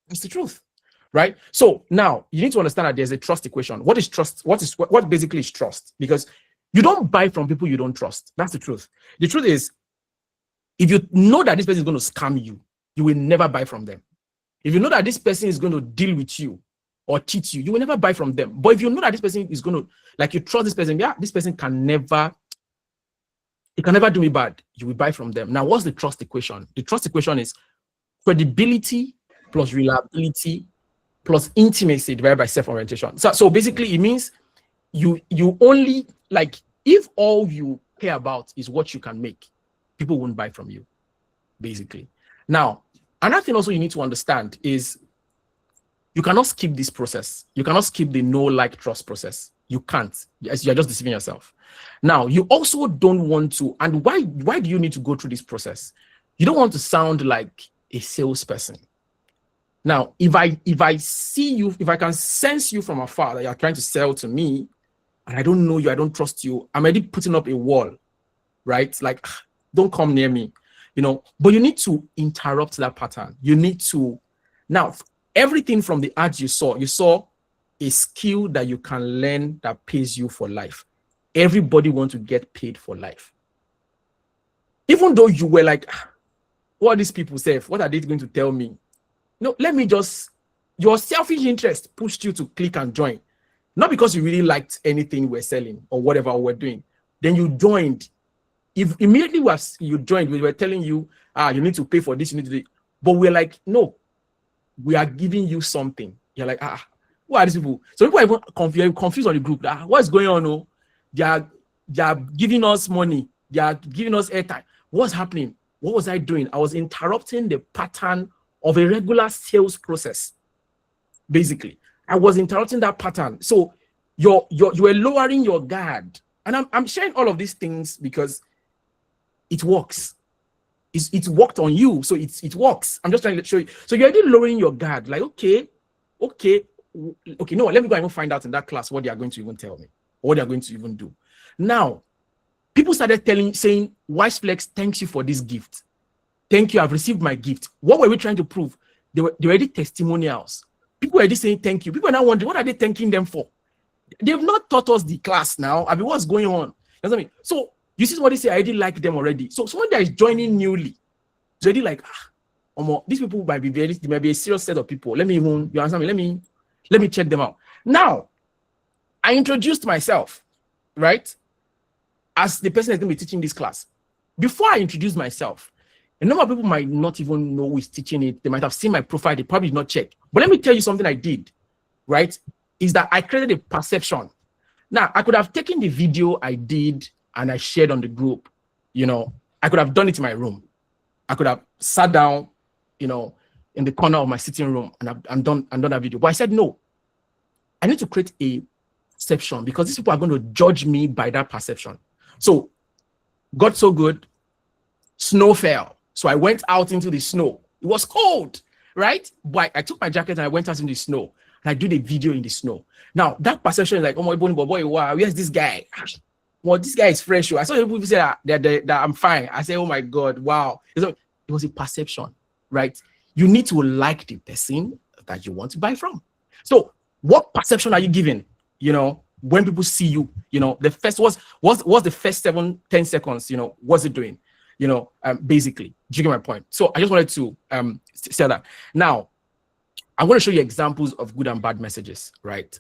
It's the truth, right? So now you need to understand that there's a trust equation. What is trust? What basically is trust? Because you don't buy from people you don't trust. That's the truth. The truth is, if you know that this person is going to scam you, you will never buy from them. If you know that this person is going to deal with you or cheat you, you will never buy from them. But if you know that this person is going to, you trust this person, this person can never do me bad, you will buy from them. Now, what's the trust equation? The trust equation is credibility plus reliability plus intimacy divided by self-orientation. So basically, it means you only, if all you care about is what you can make, people won't buy from you, basically. Now, another thing also you need to understand is you cannot skip this process. You cannot skip the know, like, trust process. You can't. You're just deceiving yourself. Now, you also don't want to, and why do you need to go through this process? You don't want to sound like a salesperson. Now, if I see you, if I can sense you from afar that you're trying to sell to me, and I don't know you, I don't trust you, I'm already putting up a wall, right? Don't come near me, but you need to interrupt that pattern. You need to, now, everything from the ads you saw a skill that you can learn that pays you for life. Everybody wants to get paid for life. Even though you were like, what are these people say? What are they going to tell me? No, let me just, your selfish interest pushed you to click and join. Not because you really liked anything we're selling or whatever we're doing. Then you joined. If immediately you joined, we were telling you, you need to pay for this, you need to do it. But we're like, no, we are giving you something. You're like, who are these people? So people are even confused on the group. What's going on? Oh? They are giving us money. They are giving us airtime. What's happening? What was I doing? I was interrupting the pattern of a regular sales process. Basically, I was interrupting that pattern. So you were lowering your guard. And I'm sharing all of these things because it works. It worked on you, so it works. I'm just trying to show you. So you're already lowering your guard. Like, okay, no, let me go and find out in that class what they are going to even tell me, or what they are going to even do. Now, people started saying, WyseFlex, thanks you for this gift. Thank you, I've received my gift. What were we trying to prove? They were already testimonials. People were already saying thank you. People are now wondering, what are they thanking them for? They've not taught us the class now. I mean, what's going on? You know what I mean? So You see somebody say, I already like them already. So someone that is joining newly, it's already like, these people might be they might be a serious set of people. Let me even, you understand me? Let me check them out. Now, I introduced myself, right? As the person that's going to be teaching this class. Before I introduce myself, a number of people might not even know who is teaching it. They might have seen my profile. They probably did not check. But let me tell you something I did, right? Is that I created a perception. Now, I could have taken the video I did and I shared on the group. I could have done it in my room. I could have sat down, in the corner of my sitting room and done that video. But I said, no, I need to create a perception because these people are going to judge me by that perception. So, got so good, snow fell. So I went out into the snow. It was cold, right? But I took my jacket and I went out in the snow. And I did a video in the snow. Now, that perception is like, oh my boy, wow, where's this guy? Well, this guy is fresh. I saw people say that I'm fine. I say, oh my God, wow. It was a perception, right? You need to like the person that you want to buy from. So what perception are you giving? When people see you, the first what's the first 7-10 seconds, what's it doing? Basically, do you get my point? So I just wanted to say that. Now, I'm going to show you examples of good and bad messages, right?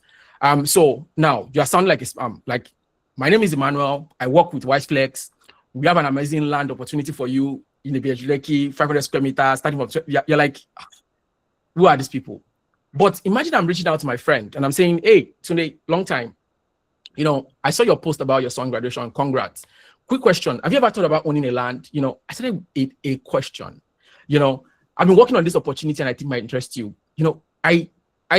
So now you are sounding like a spam. Like, my name is Emmanuel. I work with WyseFlex. We have an amazing land opportunity for you in the BHLeki, 500 square meters, starting from. You're like, who are these people? But imagine I'm reaching out to my friend and I'm saying, hey, Tunde, long time. I saw your post about your son graduation. Congrats. Quick question. Have you ever thought about owning a land? I started a question. I've been working on this opportunity and I think it might interest you. I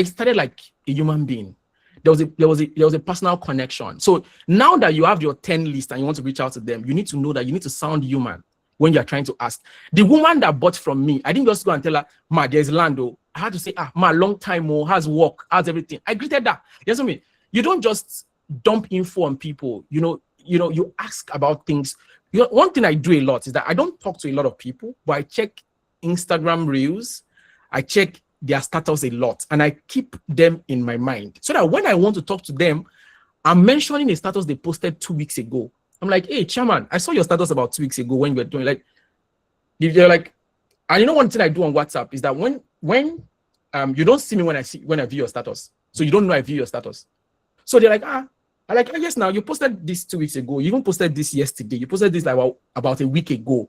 started like a human being. There was a personal connection. So now that you have your 10 list and you want to reach out to them, you need to know that you need to sound human when you're trying to ask. The woman that bought from me, I didn't just go and tell her, ma, there's land. I had to say, ma, long time, how's work, how's everything. I greeted that. You know what I mean? You don't just dump info on people. You ask about things. One thing I do a lot is that I don't talk to a lot of people, but I check Instagram reels. I check their status a lot and I keep them in my mind so that when I want to talk to them, I'm mentioning a status they posted 2 weeks ago. I'm like, hey, chairman, I saw your status about 2 weeks ago when you were doing like, you're like, and one thing I do on WhatsApp is that when you don't see me when I view your status, so you don't know I view your status. So they're like, yes, now you posted this 2 weeks ago. You even posted this yesterday. You posted this like about a week ago,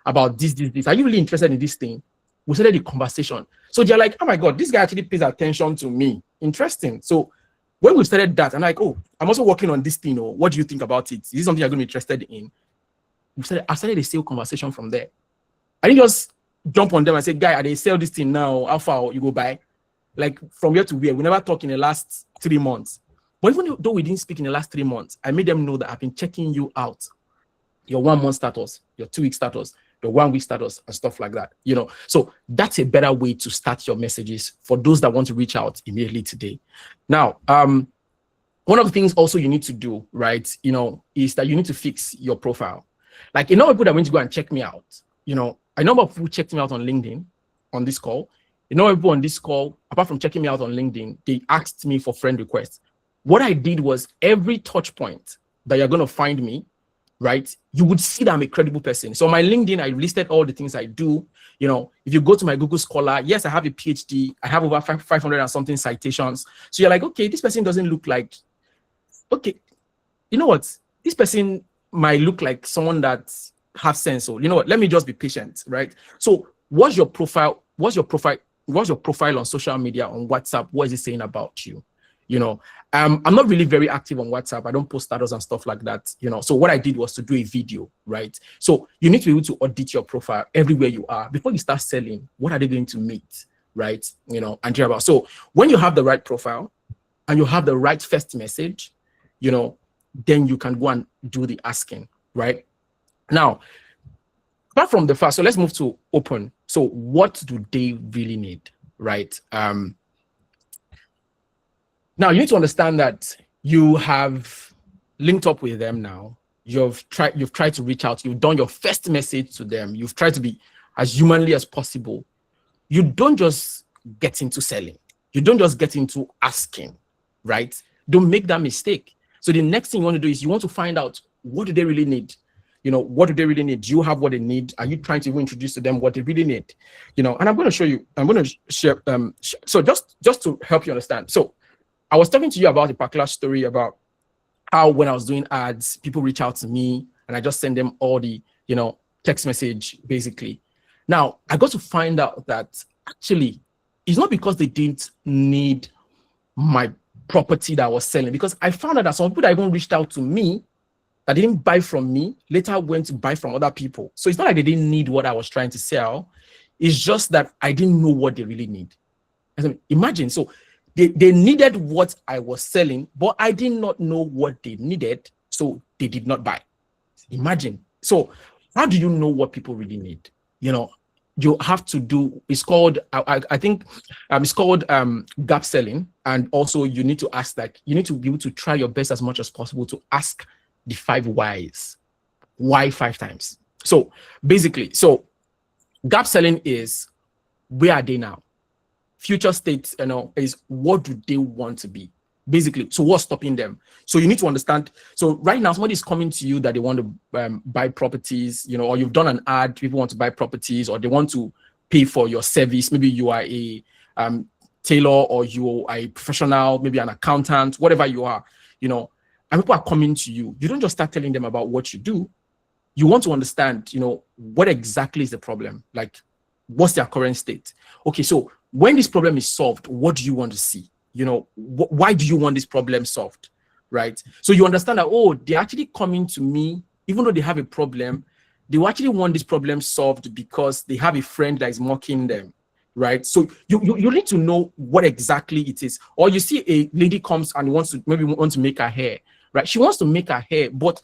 about this. Are you really interested in this thing? We started the conversation. So they're like, oh my God, this guy actually pays attention to me. Interesting. So when we started that, I'm like, oh, I'm also working on this thing. What do you think about it? Is this something you're going to be interested in? I started a sale conversation from there. I didn't just jump on them and say, guy, they sell this thing now. How far you go buy? Like from here to where? We never talked in the last 3 months. But even though we didn't speak in the last 3 months, I made them know that I've been checking you out. Your 1 month status, your 2 week status, the 1 week status and stuff like that, So that's a better way to start your messages for those that want to reach out immediately today. Now, one of the things also you need to do, right, is that you need to fix your profile. Like, people that went to go and check me out, I know people checked me out on LinkedIn on this call. People on this call, apart from checking me out on LinkedIn, they asked me for friend requests. What I did was every touch point that you're going to find me, right, you would see that I'm a credible person. So on my LinkedIn, I listed all the things I do. If you go to my Google Scholar, yes, I have a PhD. I have over 500 and something citations. So you're like, okay, this person doesn't look like, okay, you know what? This person might look like someone that has sense. So you know what? Let me just be patient, right? So what's your profile? What's your profile on social media, on WhatsApp? What is it saying about you? I'm not really very active on WhatsApp. I don't post status and stuff like that, So what I did was to do a video, right? So you need to be able to audit your profile everywhere you are before you start selling. What are they going to meet, right? And care about. So when you have the right profile and you have the right first message, then you can go and do the asking, right? Now, apart from the first, so let's move to open. So what do they really need, right? Now, you need to understand that you have linked up with them now. You've tried to reach out. You've done your first message to them. You've tried to be as humanly as possible. You don't just get into selling. You don't just get into asking, right? Don't make that mistake. So the next thing you want to do is you want to find out what do they really need? What do they really need? Do you have what they need? Are you trying to introduce to them what they really need? And I'm going to show you, I'm going to share, so just to help you understand. So I was talking to you about a particular story about how when I was doing ads, people reach out to me and I just send them all the, text message basically. Now I got to find out that actually it's not because they didn't need my property that I was selling, because I found out that some people that even reached out to me that didn't buy from me later went to buy from other people. So it's not like they didn't need what I was trying to sell. It's just that I didn't know what they really need. Imagine, so they needed what I was selling, but I did not know what they needed, so they did not buy. Imagine. So how do you know what people really need? You have to do, it's called, I think it's called gap selling. And also you need to ask, like, you need to be able to try your best as much as possible to ask the 5 whys. Why 5 times? So basically, gap selling is, where are they now? Future state, is what do they want to be? Basically, so what's stopping them? So you need to understand. So right now, somebody is coming to you that they want to buy properties, or you've done an ad, people want to buy properties, or they want to pay for your service. Maybe you are a tailor, or you are a professional, maybe an accountant, whatever you are, and people are coming to you. You don't just start telling them about what you do. You want to understand, what exactly is the problem? Like, what's their current state? Okay, so when this problem is solved, what do you want to see? Why do you want this problem solved, right? So you understand that, oh, they're actually coming to me, even though they have a problem, they will actually want this problem solved because they have a friend that is mocking them, right? So you need to know what exactly it is. Or you see a lady comes and wants to make her hair, right? She wants to make her hair, but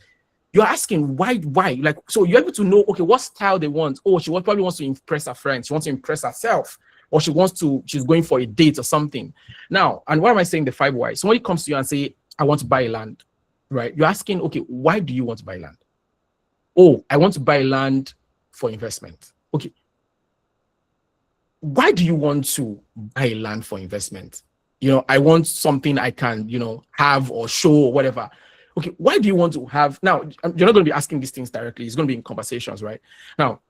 you're asking why? Like, so you're able to know, okay, what style they want. Oh, she probably wants to impress her friends. She wants to impress herself. Or she's going for a date or something. Now, and why am I saying the 5 whys? Somebody comes to you and say, I want to buy a land, right? You're asking, okay, why do you want to buy land? Oh, I want to buy land for investment. Okay. Why do you want to buy land for investment? I want something I can, have or show or whatever. Okay, why do you want to have? Now, you're not going to be asking these things directly. It's going to be in conversations, right? Now,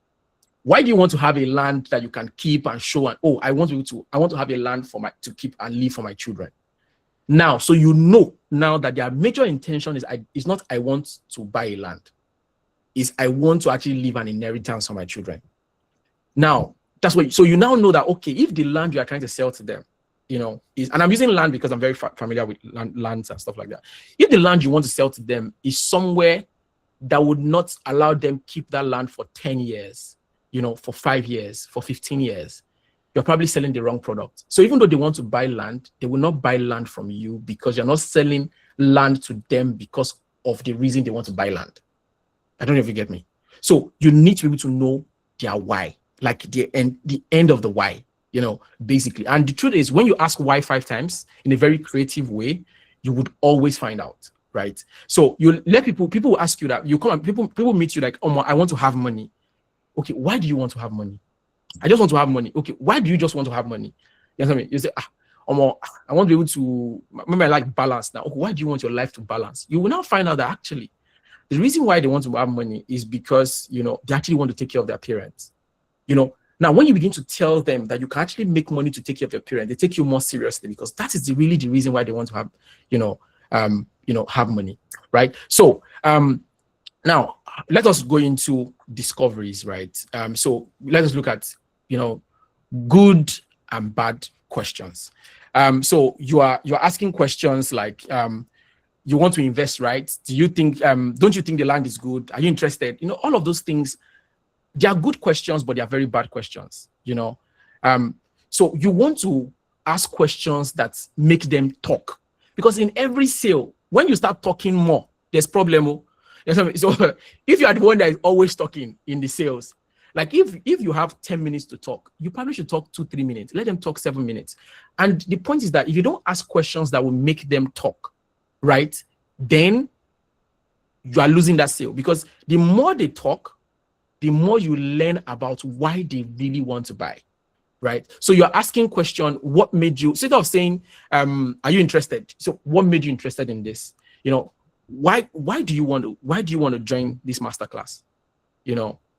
why do you want to have a land that you can keep and show? And I want to have a land to keep and leave for my children. Now, so now that their major intention is not I want to buy a land, is I want to actually leave an inheritance for my children. Now, that's what. So you now know that, okay, if the land you are trying to sell to them, is, and I'm using land because I'm very familiar with lands and stuff like that. If the land you want to sell to them is somewhere that would not allow them keep that land for 10 years, for 5 years, for 15 years, you're probably selling the wrong product. So even though they want to buy land, they will not buy land from you because you're not selling land to them because of the reason they want to buy land. I don't know if you get me. So you need to be able to know their why, like the end of the why, basically. And the truth is, when you ask why 5 times in a very creative way, you would always find out, right? So you let people will ask you that. You come and people meet you like, oh, I want to have money. Okay, why do you want to have money? I just want to have money. Okay, why do you just want to have money? You know what I mean? You say, I want to be able to, maybe I like balance now. Okay, why do you want your life to balance? You will now find out that actually, the reason why they want to have money is because, they actually want to take care of their parents. Now when you begin to tell them that you can actually make money to take care of your parents, they take you more seriously because that is really the reason why they want to have, have money, right? So, now, let us go into discoveries, right? So let us look at, good and bad questions. So you're asking questions like, you want to invest, right? Do you think, don't you think the land is good? Are you interested? All of those things, they are good questions, but they are very bad questions, So you want to ask questions that make them talk, because in every sale, when you start talking more, there's problem. So if you are the one that is always talking in the sales, like if you have 10 minutes to talk, you probably should talk 2-3 minutes. Let them talk 7 minutes. And the point is that if you don't ask questions that will make them talk, right, then you are losing that sale, because the more they talk, the more you learn about why they really want to buy, right? So you're asking question, what made you, instead of saying, are you interested? So what made you interested in this? why do you want to join this masterclass?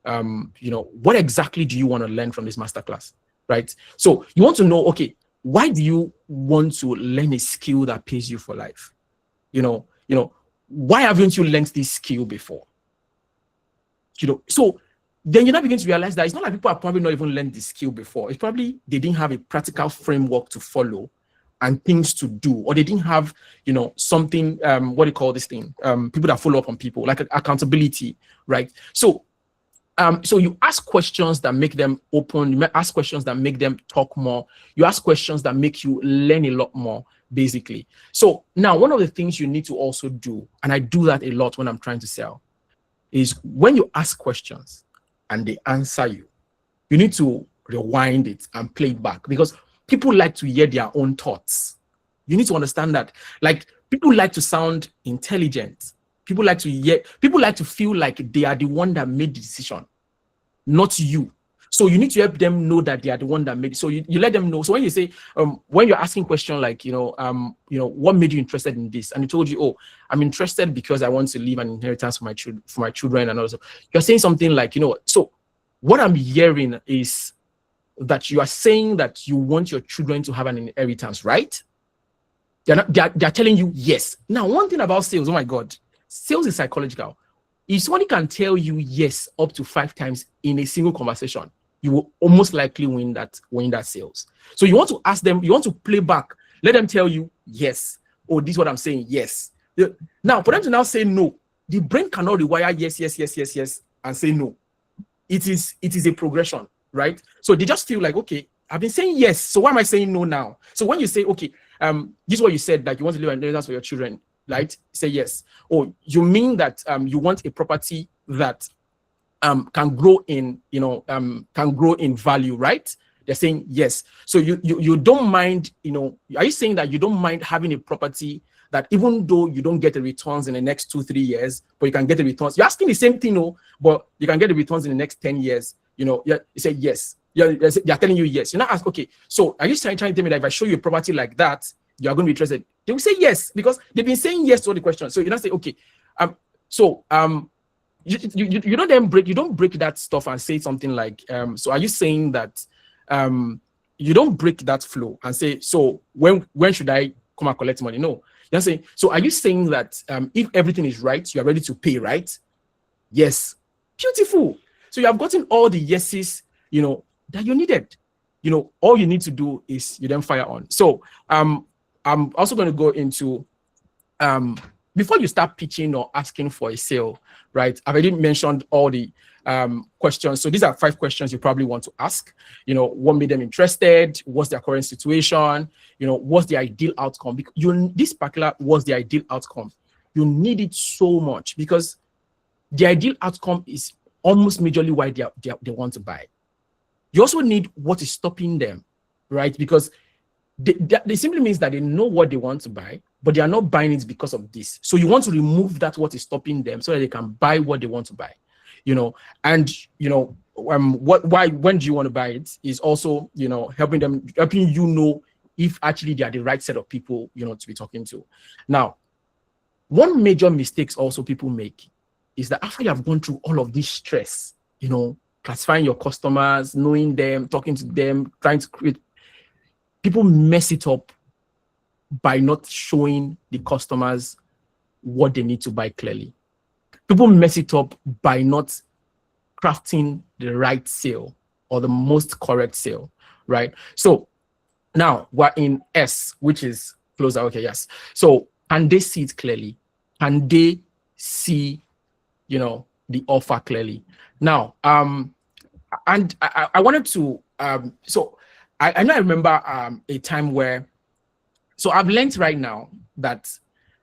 What exactly do you want to learn from this masterclass, right? So you want to know, okay, why do you want to learn a skill that pays you for life? Why haven't you learned this skill before? So then you're not beginning to realize that it's not like people have probably not even learned the skill before. It's probably they didn't have a practical framework to follow and things to do, or they didn't have, something, what do you call this thing? People that follow up on people, like accountability, right? So you ask questions that make them open, you ask questions that make them talk more, you ask questions that make you learn a lot more, basically. So now one of the things you need to also do, and I do that a lot when I'm trying to sell, is when you ask questions and they answer you, you need to rewind it and play it back, because people like to hear their own thoughts. You need to understand that. Like, people like to sound intelligent. People like to feel like they are the one that made the decision, not you. So you need to help them know that they are the one that made it. So you let them know. So when you say, when you're asking question like, what made you interested in this? And he told you, oh, I'm interested because I want to leave an inheritance for my children, and also you're saying something like, so what I'm hearing is that you are saying that you want your children to have an inheritance, right? They're telling you yes. Now, one thing about sales, oh my God, sales is psychological. If somebody can tell you yes up to 5 times in a single conversation, you will almost likely win that sales. So you want to ask them, you want to play back, let them tell you yes. Oh, this is what I'm saying, yes. Now, for them to now say no, the brain cannot rewire yes, and say no. It is a progression, right? So they just feel like, okay, I've been saying yes, so why am I saying no now? So when you say, okay, this is what you said, like you want to leave an inheritance for your children, right? Say yes. Or you mean that you want a property that can grow in value, right? They're saying yes. So you don't mind, are you saying that you don't mind having a property that even though you don't get the returns in the next 2-3 years, but you can get the returns? You're asking the same thing, but you can get the returns in the next 10 years. You say yes. They're telling you yes. You're not asking, okay, so are you trying to tell me that if I show you a property like that, you are going to be interested? They will say yes, because they've been saying yes to all the questions. So you don't say, okay, you don't break that stuff and say something like, so are you saying that you don't break that flow and say, so when should I come and collect money? No, you're saying, so are you saying that if everything is right, you are ready to pay, right? Yes. Beautiful. So you have gotten all the yeses, that you needed. All you need to do is you then fire on. So I'm also going to go into before you start pitching or asking for a sale, right? I've already mentioned all the questions. So these are 5 questions you probably want to ask. What made them interested? What's their current situation? What's the ideal outcome? This particular what's the ideal outcome? You need it so much, because the ideal outcome is almost majorly why they want to buy. You also need what is stopping them, right? Because they simply means that they know what they want to buy, but they are not buying it because of this. So you want to remove that what is stopping them so that they can buy what they want to buy, and when do you want to buy it is also, helping you know if actually they are the right set of people, to be talking to. Now, one major mistakes also people make is that after you have gone through all of this stress, classifying your customers, knowing them, talking to them, trying to create, people mess it up by not showing the customers what they need to buy clearly. People mess it up by not crafting the right sale or the most correct sale, right? So now we're in S, which is closer. Okay, yes. So can they see it clearly? Can they see, the offer clearly? Now, and I wanted to, so I know I remember a time where, so I've learned right now that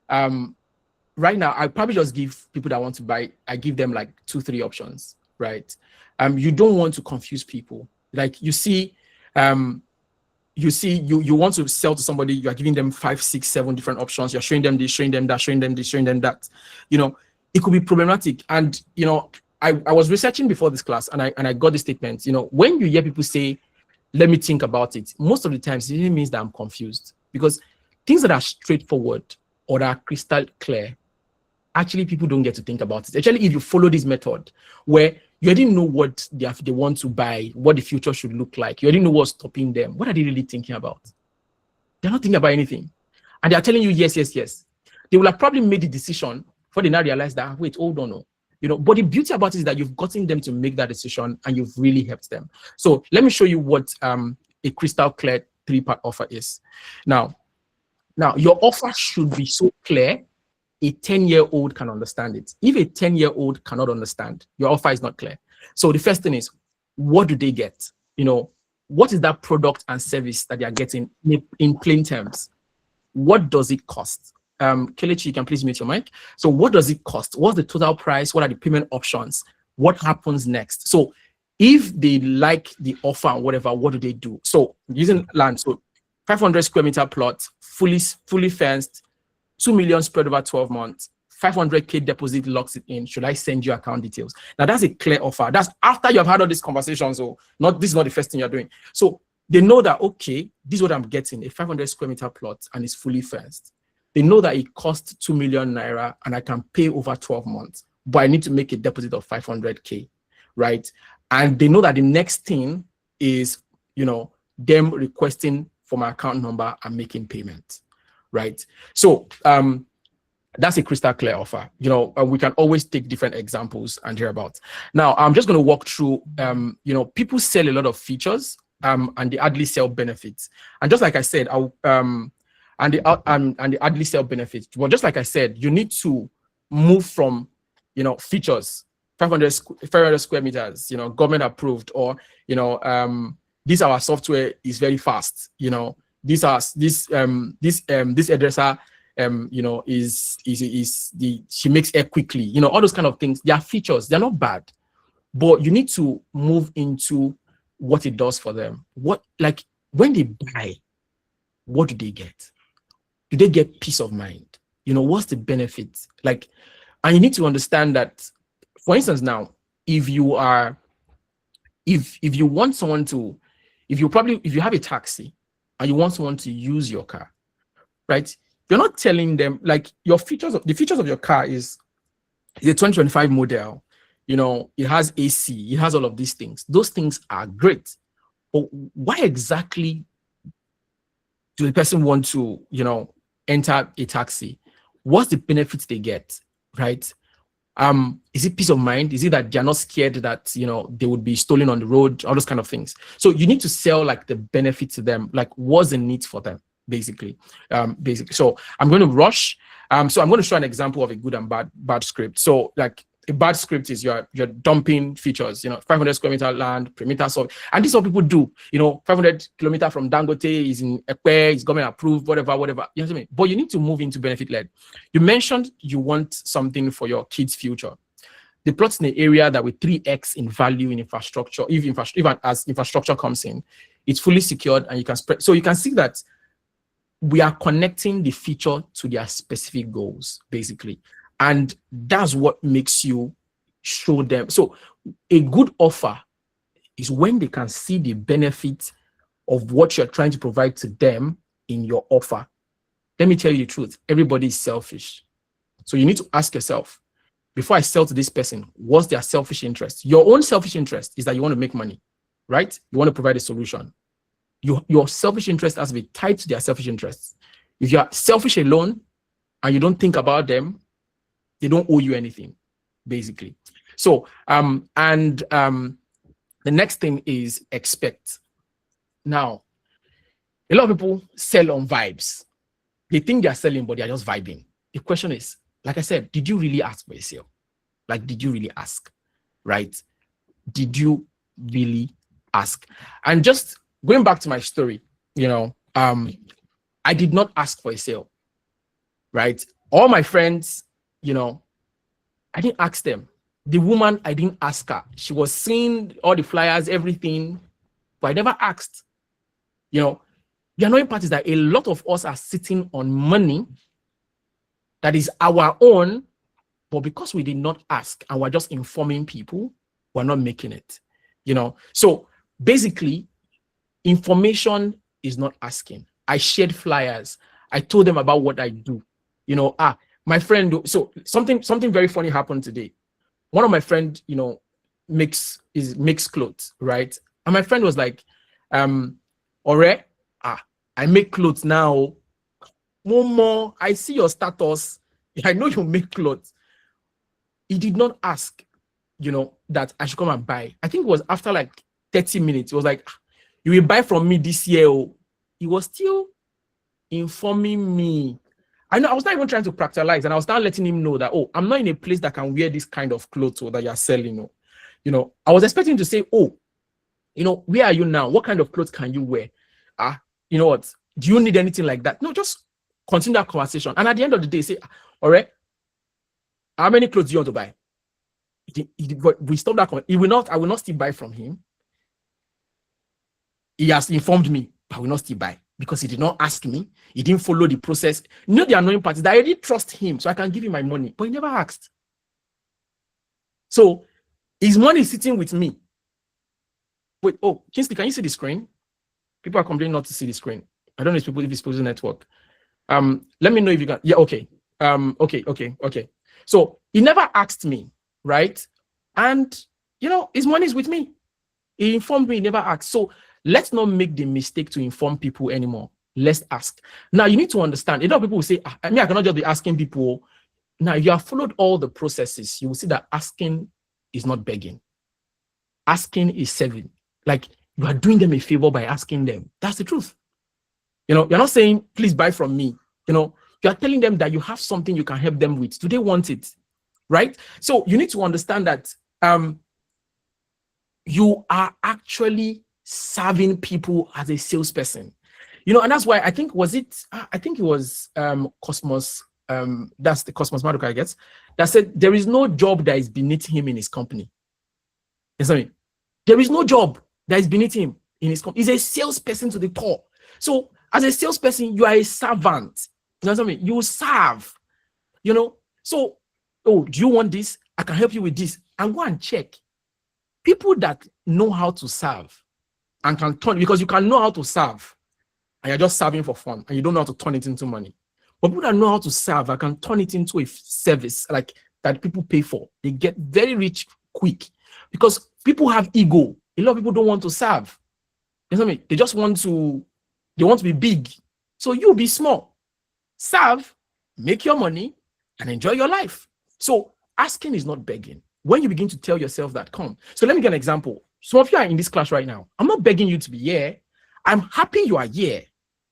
right now I probably just give people that want to buy, I give them like 2-3 options, right? You don't want to confuse people. Like you want to sell to somebody, you are giving them 5, 6, 7 different options. You're showing them this, showing them that, showing them this, showing them that. It could be problematic. And I was researching before this class, and I got the statement. When you hear people say, "Let me think about it," most of the times it means that I'm confused, because things that are straightforward or that are crystal clear, actually people don't get to think about it. Actually, if you follow this method where you didn't know what they want to buy, what the future should look like, you didn't know what's stopping them, what are they really thinking about? They're not thinking about anything. And they're telling you, yes, yes, yes. They will have probably made the decision before they now realize that, wait, hold on, no. You know, but the beauty about it is that you've gotten them to make that decision and you've really helped them. So let me show you what a crystal clear 3-part offer is. Now, your offer should be so clear, a 10-year-old can understand it. If a 10-year-old cannot understand, your offer is not clear. So the first thing is, what do they get? You know, what is that product and service that they are getting in plain terms? What does it cost? Kelechi, you can please mute your mic. So what does it cost? What's the total price? What are the payment options? What happens next? So if they like the offer or whatever, what do they do? So using land, so 500 square meter plot, fully fenced, 2 million spread over 12 months, 500K deposit locks it in. Should I send you account details? Now that's a clear offer. That's after you have had all these conversations. So this is not the first thing you're doing. So they know that, okay, this is what I'm getting, a 500 square meter plot and it's fully fenced. They know that it costs 2 million naira and I can pay over 12 months, but I need to make a deposit of 500K, right? And they know that the next thing is, you know, them requesting for my account number and making payment, right? So that's a crystal clear offer. You know, we can always take different examples and hear about. Now, I'm just going to walk through, you know, people sell a lot of features and they hardly sell benefits. And just like I said, and the hardly sell benefits. Well, just like I said, you need to move from, you know, features, 500 square meters, you know, government approved, or, you know, this our software is very fast, you know, this addresser, you know, she makes air quickly, you know, all those kind of things. They are features, they're not bad, but you need to move into what it does for them. What, like, when they buy, what do they get? Do they get peace of mind? You know, what's the benefit? Like, and you need to understand that, for instance, now, if you want someone to, if you have a taxi and you want someone to use your car, right? You're not telling them, like, the features of your car is a 2025 model, you know, it has AC, it has all of these things. Those things are great. But why exactly do the person want to, you know, enter a taxi? What's the benefits they get, right? Is it peace of mind? Is it that they're not scared that, you know, they would be stolen on the road, all those kind of things? So you need to sell like the benefit to them, like what's the need for them, basically. So I'm going to rush. So I'm going to show an example of a good and bad script. So like a bad script is you're dumping features, you know, 500 square meter land, perimeter solve. And this is what people do, you know, 500 kilometers from Dangote is in Ekpe, is government approved, whatever. You know what I mean? But you need to move into benefit led. You mentioned you want something for your kids' future. The plot's in an area that with 3x in value in infrastructure, even as infrastructure comes in, it's fully secured and you can spread. So you can see that we are connecting the feature to their specific goals, basically. And that's what makes you show them. So a good offer is when they can see the benefit of what you're trying to provide to them in your offer. Let me tell you the truth. Everybody is selfish. So you need to ask yourself, before I sell to this person, what's their selfish interest? Your own selfish interest is that you want to make money, right? You want to provide a solution. Your selfish interest has to be tied to their selfish interests. If you're selfish alone and you don't think about them, they don't owe you anything, basically. So, the next thing is expect. Now, a lot of people sell on vibes. They think they're selling, but they're just vibing. The question is, like I said, did you really ask for a sale? Like, did you really ask, right? Did you really ask? And just going back to my story, you know, I did not ask for a sale, right? All my friends, you know, I didn't ask them. The woman, I didn't ask her. She was seeing all the flyers, everything, but I never asked. You know, the annoying part is that a lot of us are sitting on money that is our own, but because we did not ask and we're just informing people, we're not making it, you know. So basically, information is not asking. I shared flyers. I told them about what I do. You know, my friend, so something very funny happened today. One of my friend, makes clothes, right? And my friend was like, Ore, I make clothes now. Momo, I see your status. I know you make clothes. He did not ask, that I should come and buy. I think it was after like 30 minutes. It was like, you will buy from me this year. Oh. He was still informing me. I know I was not even trying to practicalize, and I was now letting him know that, oh, I'm not in a place that can wear this kind of clothes that you're selling. I was expecting to say, oh, where are you now? What kind of clothes can you wear? You know what? Do you need anything like that? No, just continue that conversation. And at the end of the day, say, all right, how many clothes do you want to buy? We stopped that. I will not still buy from him. He has informed me, but I will not still buy because he did not ask me. He didn't follow the process. The annoying part is that I already trust him, so I can give him my money, but he never asked. So his money is sitting with me. Wait, oh, Kingsley, can you see the screen? People are complaining not to see the screen. I don't know if it's supposed to network. Let me know if you can. Yeah, okay. Okay. So he never asked me, right? And his money is with me. He informed me, he never asked. So let's not make the mistake to inform people anymore. Let's ask. Now you need to understand. A lot of people will say, I cannot just be asking people. Now, if you have followed all the processes, you will see that asking is not begging. Asking is serving. Like you are doing them a favor by asking them. That's the truth. You're not saying, please buy from me. You are telling them that you have something you can help them with. Do they want it? Right? So you need to understand that you are actually serving people as a salesperson. And that's why I think it was Cosmos, that's the Cosmos Maduka, I guess, that said there is no job that is beneath him in his company. There is no job that is beneath him in his company. He's a salesperson to the core. So as a salesperson, you are a servant. You know what I mean? You serve. So, oh, do you want this? I can help you with this. And go and check. People that know how to serve and can turn, because you can know how to serve and you're just serving for fun and you don't know how to turn it into money. But people that know how to serve and can turn it into a service like that people pay for, they get very rich quick because people have ego. A lot of people don't want to serve. You know what I mean? They just want to be big. So you be small. Serve, make your money, and enjoy your life. So asking is not begging. When you begin to tell yourself that, come. So let me get an example. Some of you are in this class right now. I'm not begging you to be here. I'm happy you are here.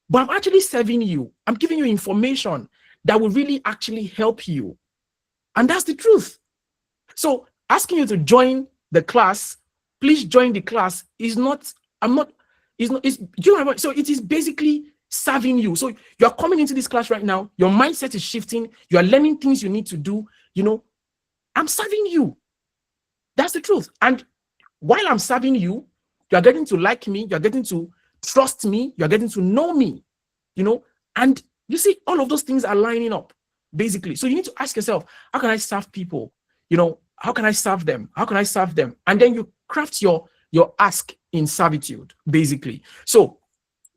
But I'm actually serving you. I'm giving you information that will really actually help you. And that's the truth. So asking you to join the class, please join the class, so it is basically serving you. So you're coming into this class right now, your mindset is shifting, you are learning things you need to do, I'm serving you. That's the truth. And while I'm serving you, you're getting to like me, you're getting to trust me, you're getting to know me, and you see all of those things are lining up, basically. So you need to ask yourself, how can I serve people? How can I serve them? How can I serve them? And then you craft your ask in servitude, basically. So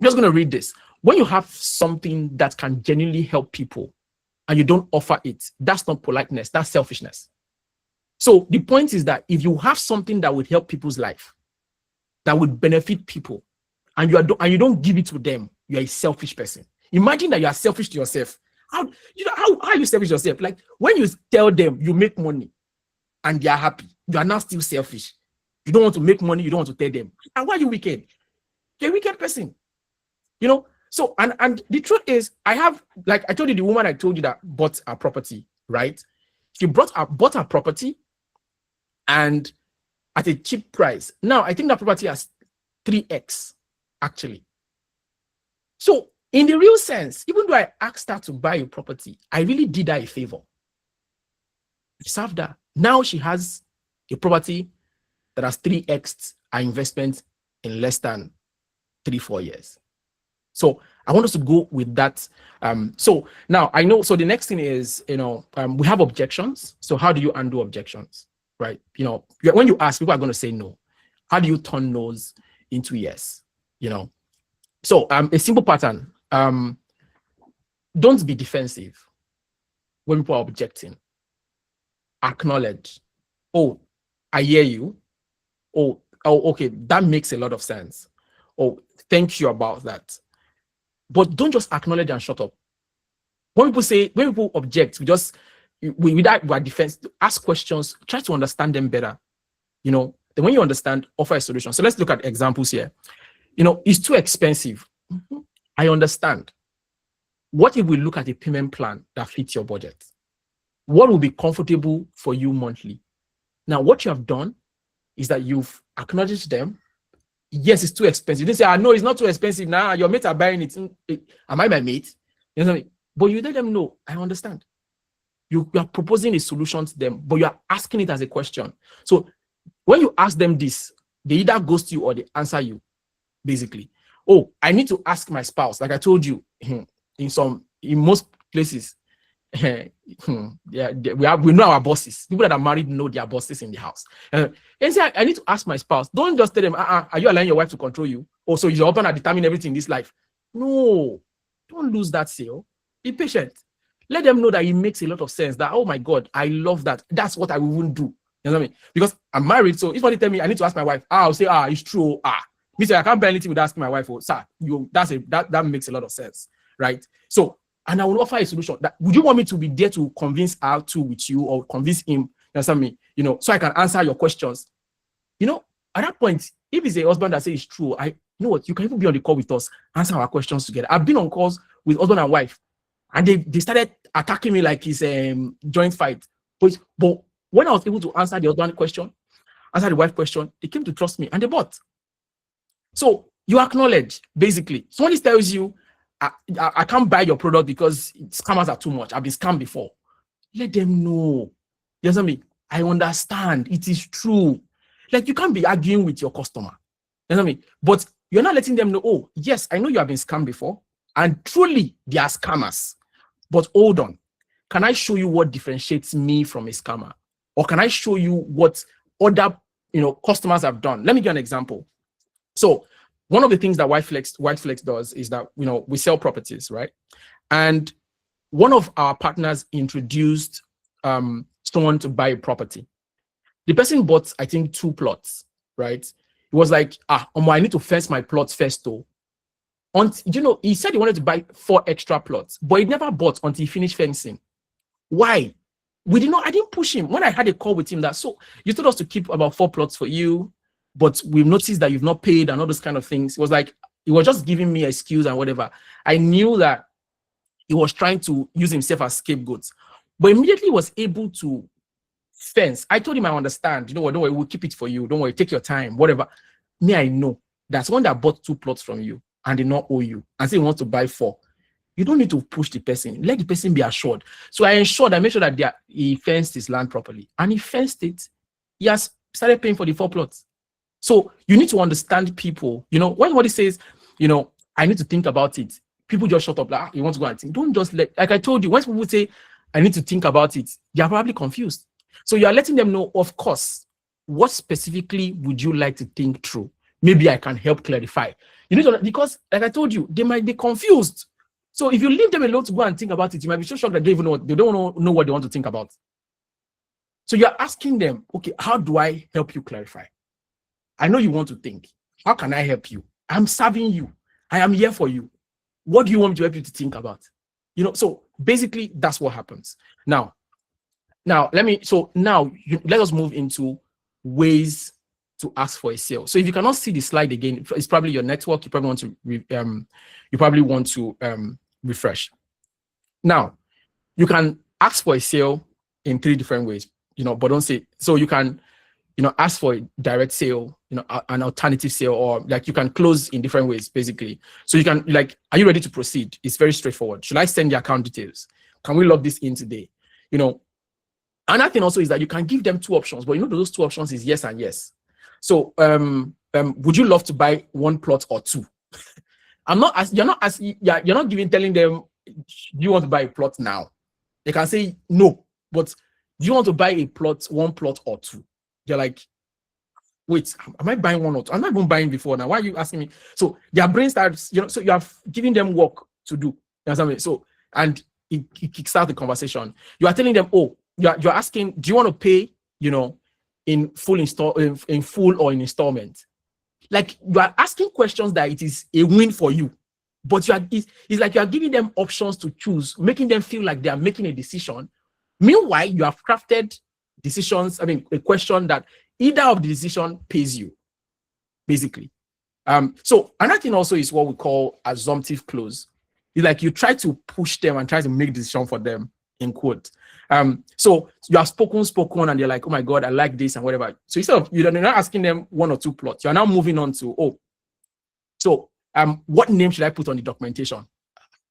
I'm just going to read this. When you have something that can genuinely help people and you don't offer it, that's not politeness, that's selfishness. So the point is that if you have something that would help people's life, that would benefit people, and you don't give it to them, you're a selfish person. Imagine that you are selfish to yourself. How are you selfish to yourself? Like when you tell them you make money and they are happy, you are now still selfish. You don't want to make money, you don't want to tell them. And why are you wicked? You're a wicked person. So and the truth is, I told you, the woman I told you that bought our property, right? She bought our property and at a cheap price. Now I think that property has 3x actually. So in the real sense, even though I asked her to buy a property, I really did her a favor. I served her. Now she has a property that has 3x our investment in less than 3-4 years. So I want us to go with that. So now I know. So the next thing is, we have objections. So how do you undo objections, right? When you ask, people are going to say no. How do you turn no's into yes? So a simple pattern. Don't be defensive. when people are objecting. Acknowledge. Oh, I hear you. Oh, okay, that makes a lot of sense. Oh, thank you about that. But don't just acknowledge and shut up. When people object, without our defense, ask questions, try to understand them better. Then when you understand, offer a solution. So let's look at examples here. It's too expensive. I understand. What if we look at a payment plan that fits your budget? What will be comfortable for you monthly? Now, what you have done is that you've acknowledged them. Yes, it's too expensive. They say, no, it's not too expensive. Now your mates are buying it. Am I my mate? You know what I mean? But you let them know, I understand. You are proposing a solution to them, but you are asking it as a question. So when you ask them this, they either ghost you or they answer you, basically. Oh, I need to ask my spouse. Like I told you, in most places, yeah, we know our bosses. People that are married know their bosses in the house. And say, I need to ask my spouse. Don't just tell them, are you allowing your wife to control you? Oh, so your husband are determining everything in this life. No, don't lose that sale. Be patient. Let them know that it makes a lot of sense. That, oh my God, I love that. That's what I wouldn't do. You know what I mean? Because I'm married, so if somebody tell me I need to ask my wife, I'll say, it's true. Me say I can't buy anything without asking my wife. Oh, sir, that makes a lot of sense, right? So, and I will offer a solution. That would you want me to be there to convince her to with you or convince him? You understand me? So I can answer your questions. At that point, if it's a husband that says it's true, you know what? You can even be on the call with us, answer our questions together. I've been on calls with husband and wife, and they started attacking me like it's a joint fight. But when I was able to answer the husband question, answer the wife question, they came to trust me and they bought. So you acknowledge, basically. Somebody tells you, I can't buy your product because scammers are too much. I've been scammed before. Let them know. You understand me? I understand. It is true. Like, you can't be arguing with your customer. You understand me? But you're not letting them know, oh, yes, I know you have been scammed before. And truly, they are scammers. But hold on. Can I show you what differentiates me from a scammer? Or can I show you what other customers have done? Let me give you an example. So one of the things that WyseFlex does is that we sell properties, right? And one of our partners introduced someone to buy a property. The person bought, I think, 2 plots, right? It was like, I need to fence my plots first, though. He said he wanted to buy 4 extra plots, but he never bought until he finished fencing. Why? I didn't push him. When I had a call with him that, so you told us to keep about 4 plots for you, but we've noticed that you've not paid and all those kind of things. It was like, he was just giving me an excuse and whatever. I knew that he was trying to use himself as scapegoat, but immediately was able to fence. I told him, I understand. You know what? Don't worry, we'll keep it for you. Don't worry, take your time, whatever. Me, I know that's one that bought 2 plots from you and did not owe you and say he wants to buy 4. You don't need to push the person. Let the person be assured. So I made sure that he fenced his land properly, and he fenced it. He has started paying for the 4 plots. So you need to understand people. When somebody says, I need to think about it, people just shut up. Like, you want to go and think. Don't just like I told you, when people say, I need to think about it, they are probably confused. So you are letting them know, of course, what specifically would you like to think through? Maybe I can help clarify. You need to, because like I told you, they might be confused. So if you leave them alone to go and think about it, you might be so shocked that they don't know what they want to think about. So you're asking them, okay, how do I help you clarify? I know you want to think. How can I help you? I'm serving you. I am here for you. What do you want me to help you to think about? So basically that's what happens. Now let us move into ways to ask for a sale. So if you cannot see the slide again, it's probably your network. You probably want to refresh. Now, you can ask for a sale in 3 different ways, but don't say, so you can, ask for a direct sale, an alternative sale, or like you can close in different ways, basically. So you can, like, are you ready to proceed? It's very straightforward. Should I send the account details? Can we log this in today? Another thing also is that you can give them 2 options, but those 2 options is yes and yes. So, would you love to buy 1 plot or 2? You're not telling them, do you want to buy a plot now? They can say no, but do you want to buy a plot, 1 plot or 2? They're like, wait, am I buying 1 or 2? I'm not even buying before now. Why are you asking me? So their brain starts, so you are giving them work to do. You understand me? So, and it kickstarts the conversation. You are telling them, oh, you're asking, do you want to pay, in full in full or in installment? Like, you are asking questions that it is a win for you, but it's like you are giving them options to choose, making them feel like they are making a decision. Meanwhile, you have crafted decisions. I mean, a question that either of the decision pays you, basically. So another thing also is what we call assumptive close. It's like you try to push them and try to make decision for them, in quote. So you have spoken, and they're like, oh my God, I like this and whatever. So instead of you're not asking them one or two plots, you're now moving on to, what name should I put on the documentation?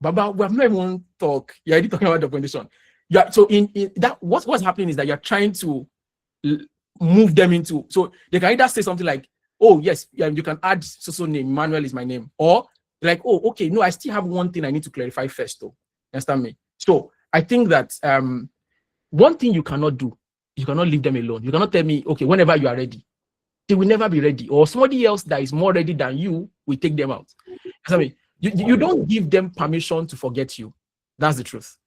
Baba, we have not even talked. You're already talking about documentation. Yeah. So in that, what's happening is that you're trying to move them into, so they can either say something like, oh yes, you can add so name, Emmanuel is my name, or like, oh, okay, no, I still have one thing I need to clarify first, though. Understand me? So I think that one thing you cannot do, you cannot leave them alone. You cannot tell me, okay, whenever you are ready. They will never be ready, or somebody else that is more ready than you will take them out. I mean, you don't give them permission to forget you. That's the truth,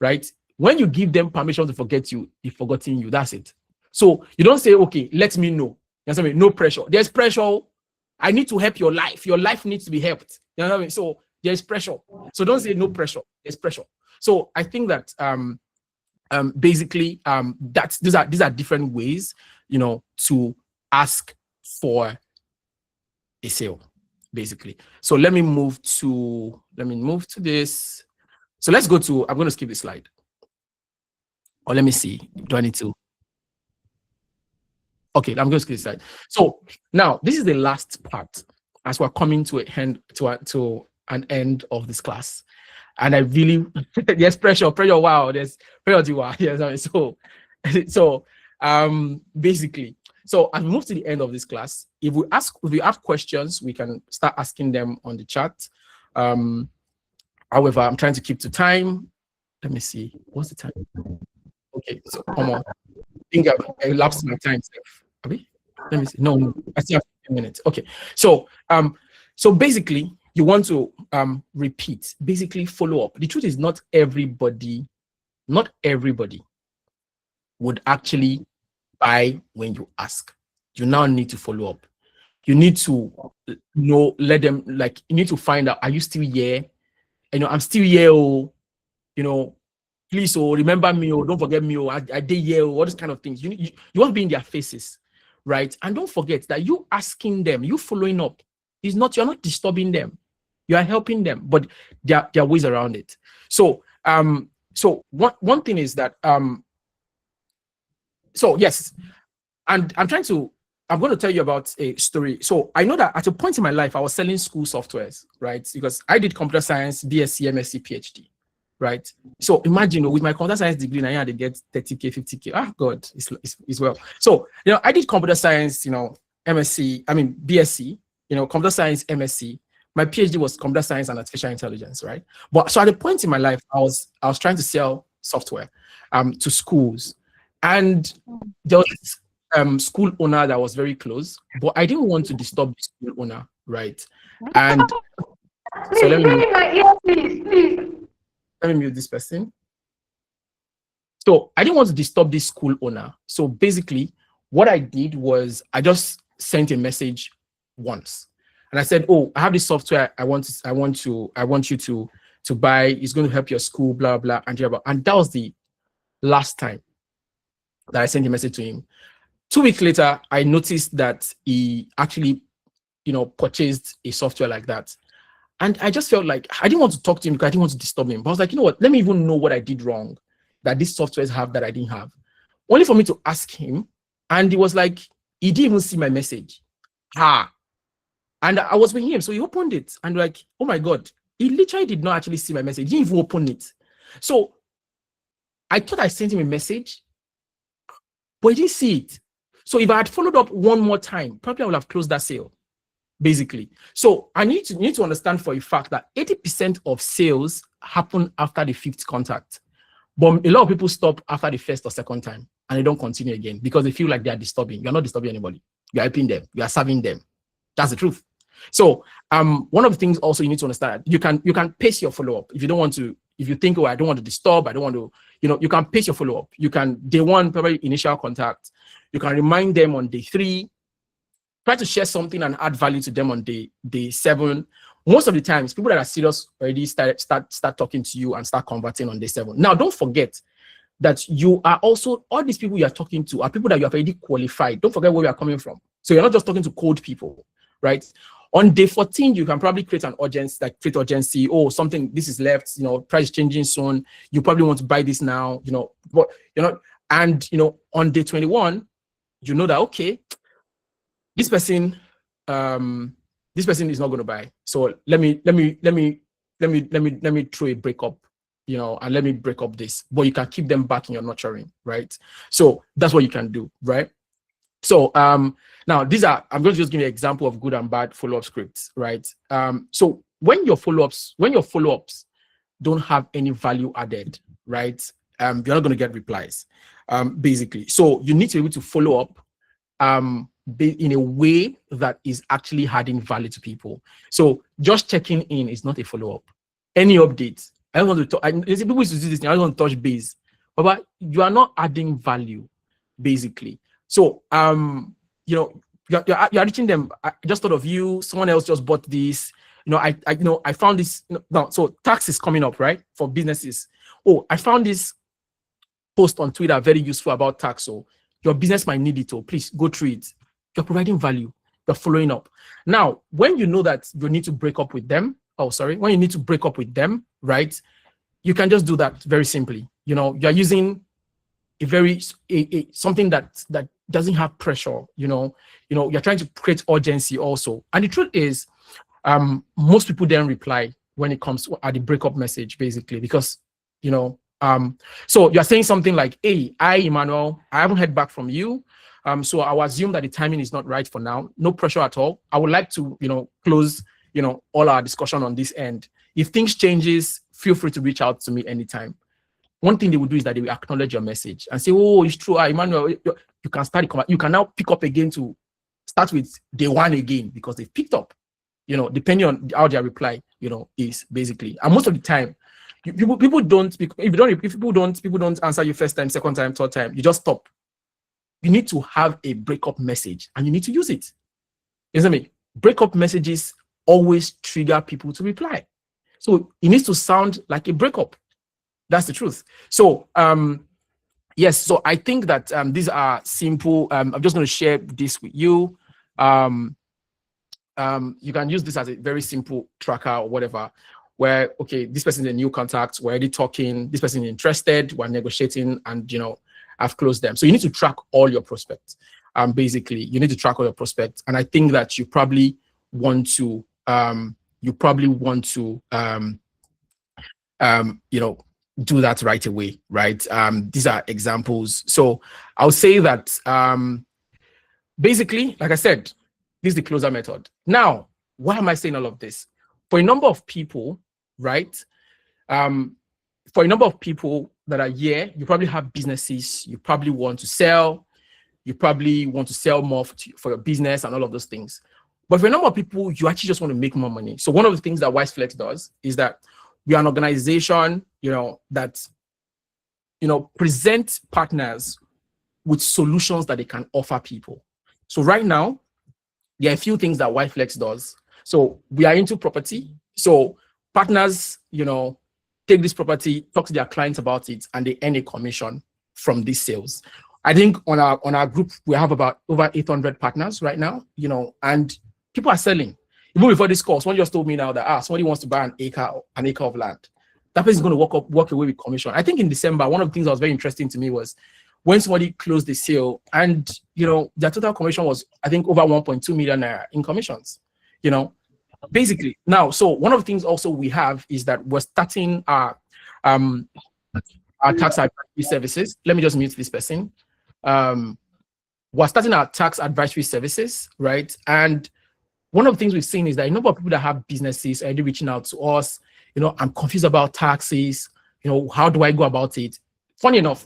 right? When you give them permission to forget you, they've forgotten you. That's it. So you don't say, okay, let me know. You know what I mean? No pressure. There's pressure. I need to help your life. Your life needs to be helped. You know what I mean? So there's pressure. So don't say no pressure. There's pressure. So I think that basically these are different ways, to ask for a sale, basically. So let me move to this. So let's go to, I'm going to skip this slide. Or let me see. Do I need to? Okay, I'm going to skip this slide. So now this is the last part as we're coming to an end of this class. And I really, there's pressure. Wow, there's pressure. Wow. Yes, so basically, so as we move to the end of this class, if we have questions, we can start asking them on the chat. However, I'm trying to keep to time. Let me see. What's the time? Okay, so come on. I think I've elapsed my time. Let me see. No, I still have 10 minutes. Okay, so basically, you want to repeat, basically follow up. The truth is, not everybody would actually buy when you ask. You now need to follow up. You need to let them, like, you need to find out, are you still here? I'm still here, please, remember me, don't forget me, I did here, all these kind of things. You want to be in their faces, right? And don't forget that you asking them, you following up, you're not disturbing them. You are helping them, but there are ways around it. So one thing is that so yes, and I'm going to tell you about a story. So I know that at a point in my life, I was selling school softwares, right? Because I did computer science, BSc, MSc, PhD, right? So imagine, with my computer science degree, I had to get 30K, 50K. Ah, God, it's well. So, I did computer science, MSc, BSc, computer science, MSc. My PhD was computer science and artificial intelligence, right? But so at a point in my life, I was trying to sell software to schools. And there was this school owner that was very close, but I didn't want to disturb the school owner, right? And so let me mute this person. So I didn't want to disturb this school owner. So basically, what I did was I just sent a message once. And I said, oh, I have this software I want you to buy. It's going to help your school, blah, blah, and that was the last time that I sent a message to him. 2 weeks later, I noticed that he actually, purchased a software like that. And I just felt like I didn't want to talk to him because I didn't want to disturb him. But I was like, you know what? Let me even know what I did wrong that these softwares have that I didn't have. Only for me to ask him. And he was like, he didn't even see my message. And I was with him. So he opened it and like, oh my God, he literally did not actually see my message. He didn't even open it. So I thought I sent him a message, but he didn't see it. So if I had followed up one more time, probably I would have closed that sale, basically. So I need to understand for a fact that 80% of sales happen after the 5th contact. But a lot of people stop after the 1st or 2nd time and they don't continue again because they feel like they are disturbing. You're not disturbing anybody. You're helping them. You are serving them. That's the truth. So one of the things also you need to understand, you can pace your follow-up. If you don't want to, if you think, oh, I don't want to disturb, I don't want to, you can pace your follow-up. You can, day one, probably initial contact. You can remind them on day 3, try to share something and add value to them on day 7. Most of the times, people that are serious already start talking to you and start converting on day 7. Now, don't forget that you are also, all these people you are talking to are people that you have already qualified. Don't forget where you are coming from. So you're not just talking to cold people, right? On day 14, you can probably create an urgency, like create urgency. Oh, something, this is left, price changing soon. You probably want to buy this now, but and on day 21, you know that, okay, this person is not going to buy. So let me throw a breakup, and let me break up this. But you can keep them back in your nurturing, right? So that's what you can do, right? So now I'm going to just give you an example of good and bad follow-up scripts, right? So when your follow-ups don't have any value added, right? You're not going to get replies, basically. So you need to be able to follow up in a way that is actually adding value to people. So just checking in is not a follow-up. Any updates, I don't want to talk. People used to do this thing, I don't want to touch base, but you are not adding value, basically. So you're reaching them. I just thought of you. Someone else just bought this. I found this. Now, so tax is coming up, right, for businesses. Oh, I found this post on Twitter very useful about tax. So your business might need it. So please go through it. You're providing value. You're following up. Now, when you know that you need to break up with them, when you need to break up with them, right, you can just do that very simply. You're using something that doesn't have pressure. You're trying to create urgency also. And the truth is, most people then reply when it comes at the breakup message, basically, because so you're saying something like, hey, Emmanuel, I haven't heard back from you. So I will assume that the timing is not right for now. No pressure at all. I would like to, close, all our discussion on this end. If things changes, feel free to reach out to me anytime. One thing they will do is that they will acknowledge your message and say, oh, it's true, Emmanuel, you can start. You can now pick up again to start with day 1 again because they've picked up, depending on how their reply, is basically. And most of the time, people don't answer you first time, second time, third time, you just stop. You need to have a breakup message and you need to use it. Isn't it? Breakup messages always trigger people to reply. So it needs to sound like a breakup. That's the truth. So yes, so I think that these are simple. I'm just going to share this with you. You can use this as a very simple tracker or whatever, where, okay, this person is a new contact, we're already talking, this person is interested, we're negotiating, and I've closed them. So you need to track all your prospects. Basically, you need to track all your prospects. And I think that you probably want to do that right away, right? These are examples. So I'll say that basically, like I said, this is the closer method. Now, why am I saying all of this? For a number of people, right? For a number of people that are here, you probably have businesses, you probably want to sell, you probably want to sell more for your business and all of those things. But for a number of people, you actually just want to make more money. So one of the things that WyseFlex does is that we are an organization, that, present partners with solutions that they can offer people. So right now, there are a few things that WyseFlex does. So we are into property. So partners, take this property, talk to their clients about it, and they earn a commission from these sales. I think on our group, we have about over 800 partners right now, and people are selling. Even before this call, someone just told me now that somebody wants to buy an acre of land. That person is going to walk away with commission. I think in December, one of the things that was very interesting to me was when somebody closed the sale and their total commission was, I think, over 1.2 million naira in commissions. Basically. Now, so one of the things also we have is that we're starting our tax advisory services. Let me just mute this person. We're starting our tax advisory services, right? And one of the things we've seen is that a number of people that have businesses are already reaching out to us. I'm confused about taxes. How do I go about it? Funny enough,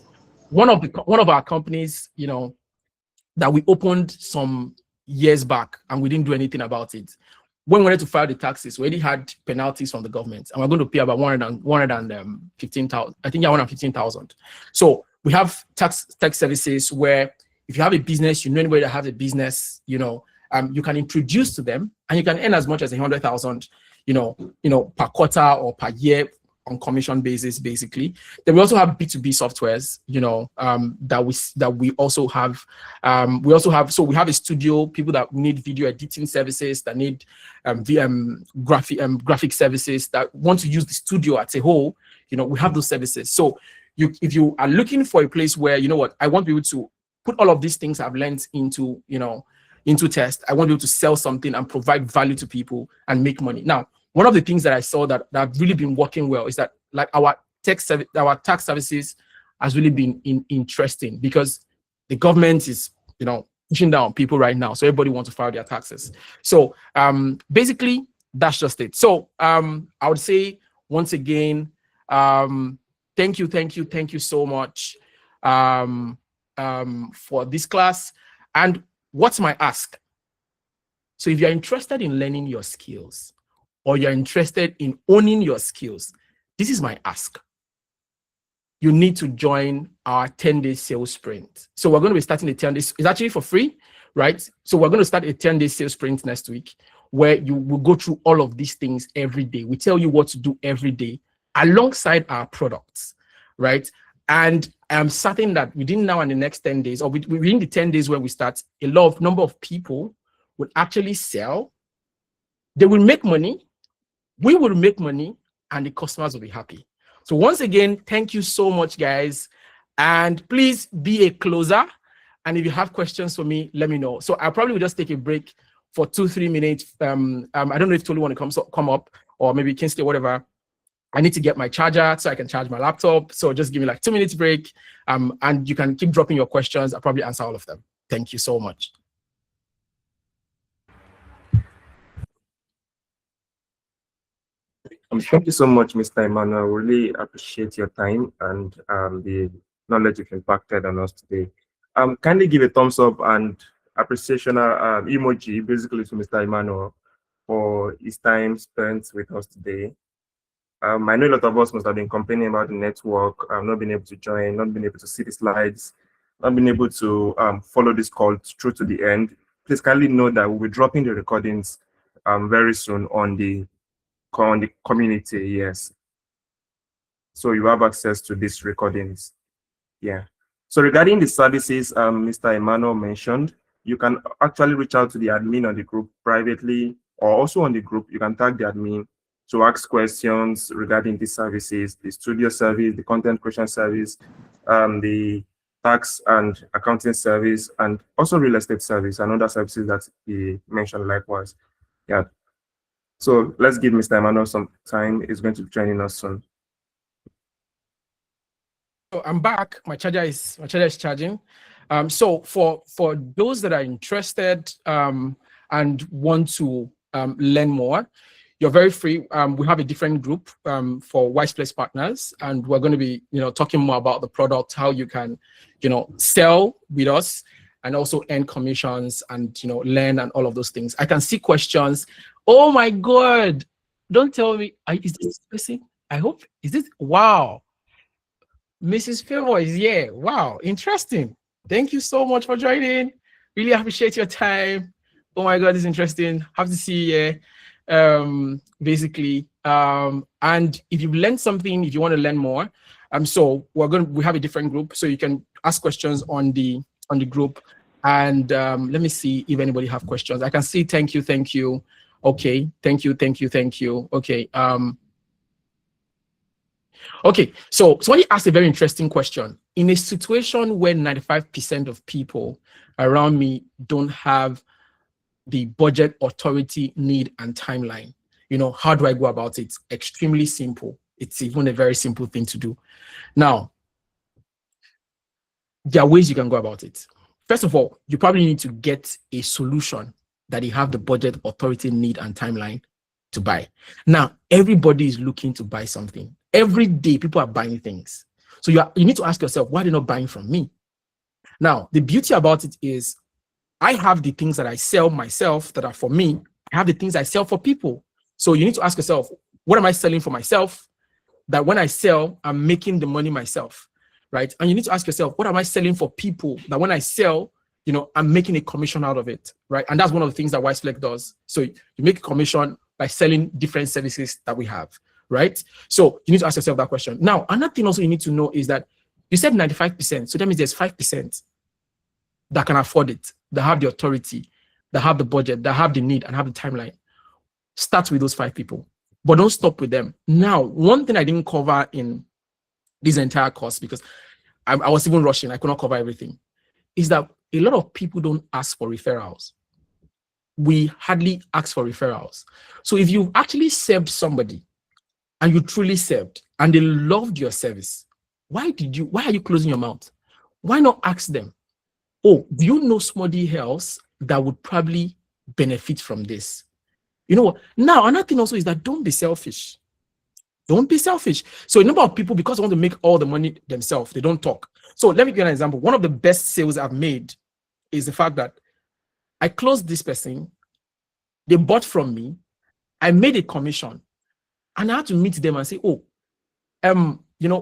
one of our companies, that we opened some years back and we didn't do anything about it. when we wanted to file the taxes, we already had penalties from the government, and we're going to pay about 115,000. I think 115,000. So we have tax services where if you have a business, you know anybody that has a business, you can introduce to them, and you can earn as much as 100,000, per quarter or per year on commission basis, basically. Then we also have B2B softwares, that we also have. So we have a studio, people that need video editing services, that need graphic services, that want to use the studio as a whole. We have those services. So if you are looking for a place where, I want people to put all of these things I've learned into test. I want you to sell something and provide value to people and make money. Now, one of the things that I saw that have really been working well is that, like, our tax services has really been interesting, because the government is, pushing down people right now. So everybody wants to file their taxes. So basically, that's just it. So I would say, once again, thank you so much for this class. And what's my ask? So if you're interested in learning your skills, or you're interested in owning your skills, this is my ask. You need to join our 10-day sales sprint. So we're going to be starting a 10 days. It's actually for free, right? So we're going to start a 10-day sales sprint next week, where you will go through all of these things every day. We tell you what to do every day alongside our products, right? And I'm certain that within now and the next 10 days, or within the 10 days where we start, number of people will actually sell. They will make money. We will make money, and the customers will be happy. So once again, thank you so much, guys. And please be a closer. And if you have questions for me, let me know. So I probably will just take a break for 2-3 minutes. I don't know if Tolu want to come up, or maybe Kinsley, whatever. I need to get my charger so I can charge my laptop. So just give me like 2 minutes break. And you can keep dropping your questions. I'll probably answer all of them. Thank you so much. Thank you so much, Mr. Emmanuel. Really appreciate your time and the knowledge you've impacted on us today. Kindly give a thumbs up and appreciation emoji, basically, to Mr. Emmanuel for his time spent with us today. I know a lot of us must have been complaining about the network, not being able to join, not being able to see the slides, not being able to follow this call through to the end. Please kindly know that we'll be dropping the recordings very soon on the community. Yes, so you have access to these recordings. Yeah. So regarding the services Mr. Emmanuel mentioned, you can actually reach out to the admin on the group privately, or also on the group. You can tag the admin to ask questions regarding these services: the studio service, the content creation service, the tax and accounting service, and also real estate service and other services that he mentioned likewise. Yeah. So let's give Mr. Emmanuel some time. He's going to be joining us soon. So I'm back. My charger is charging. So for those that are interested and want to learn more, you're very free. We have a different group for WyseFlex partners, and we're going to be talking more about the product, how you can sell with us, and also earn commissions and learn and all of those things. I can see questions. Oh my God! Don't tell me. Is this person? I hope. Is this? Wow. Mrs. Favor is here. Wow, interesting. Thank you so much for joining. Really appreciate your time. Oh my God, it's interesting. Have to see you here. Basically, and if you've learned something, if you want to learn more, so we have a different group, so you can ask questions on the group. And let me see if anybody have questions. I can see. Thank you. Okay, thank you. Okay. Okay, so somebody asked a very interesting question. In a situation where 95% of people around me don't have the budget, authority, need, and timeline, how do I go about it? Extremely simple. It's even a very simple thing to do. Now, there are ways you can go about it. First of all, you probably need to get a solution that you have the budget, authority, need, and timeline to buy. Now, everybody is looking to buy something. Every day, people are buying things. So you need to ask yourself, why are they not buying from me? Now, the beauty about it is I have the things that I sell myself that are for me, I have the things I sell for people. So you need to ask yourself, what am I selling for myself? That when I sell, I'm making the money myself, right? And you need to ask yourself, what am I selling for people? That when I sell, I'm making a commission out of it, right? And that's one of the things that WyseFlex does. So you make a commission by selling different services that we have, right? So you need to ask yourself that question. Now, another thing also you need to know is that you said 95%. So that means there's 5% that can afford it, that have the authority, that have the budget, that have the need, and have the timeline. Start with those 5 people, but don't stop with them. Now, one thing I didn't cover in this entire course, because I was even rushing, I could not cover everything, is that a lot of people don't ask for referrals. We hardly ask for referrals. So if you've actually served somebody and you truly served and they loved your service, why are you closing your mouth? Why not ask them, oh, do you know somebody else that would probably benefit from this? You know what? Now, another thing also is that don't be selfish. Don't be selfish. So a number of people, because they want to make all the money themselves, they don't talk. So let me give you an example. One of the best sales I've made is the fact that I closed this person, they bought from me, I made a commission, and I had to meet them and say, oh,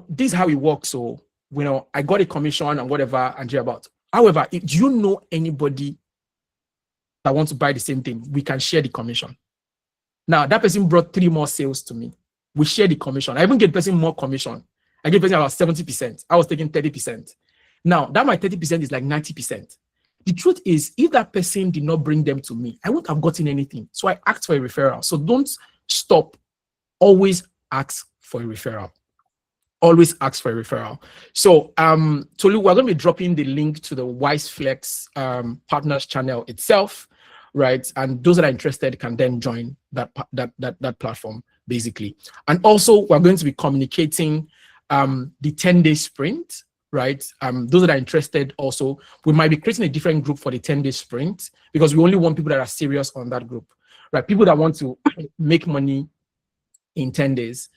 this is how it works. So, I got a commission and whatever, and about. However, do you know anybody that wants to buy the same thing? We can share the commission. Now, that person brought 3 more sales to me. We share the commission. I even get the person more commission. I gave the person about 70%. I was taking 30%. Now, that my 30% is like 90%. The truth is, if that person did not bring them to me, I wouldn't have gotten anything. So I asked for a referral. So don't stop. Always ask for a referral. Always ask for a referral. So, Tolu, we're going to be dropping the link to the WyseFlex partners channel itself, right? And those that are interested can then join that platform, basically. And also, we're going to be communicating the 10-day sprint, right? Those that are interested also, we might be creating a different group for the 10-day sprint because we only want people that are serious on that group, right? People that want to make money in 10 days,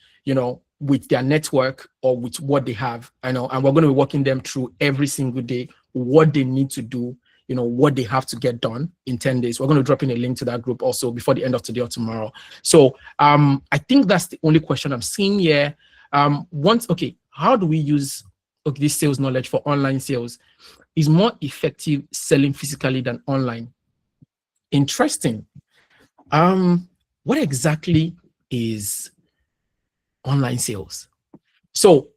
with their network or with what they have, and we're going to be walking them through every single day, what they need to do, what they have to get done in 10 days. We're going to drop in a link to that group also before the end of today or tomorrow. So I think that's the only question I'm seeing here. How do we use this sales knowledge for online sales? Is more effective selling physically than online? Interesting. What exactly is online sales? So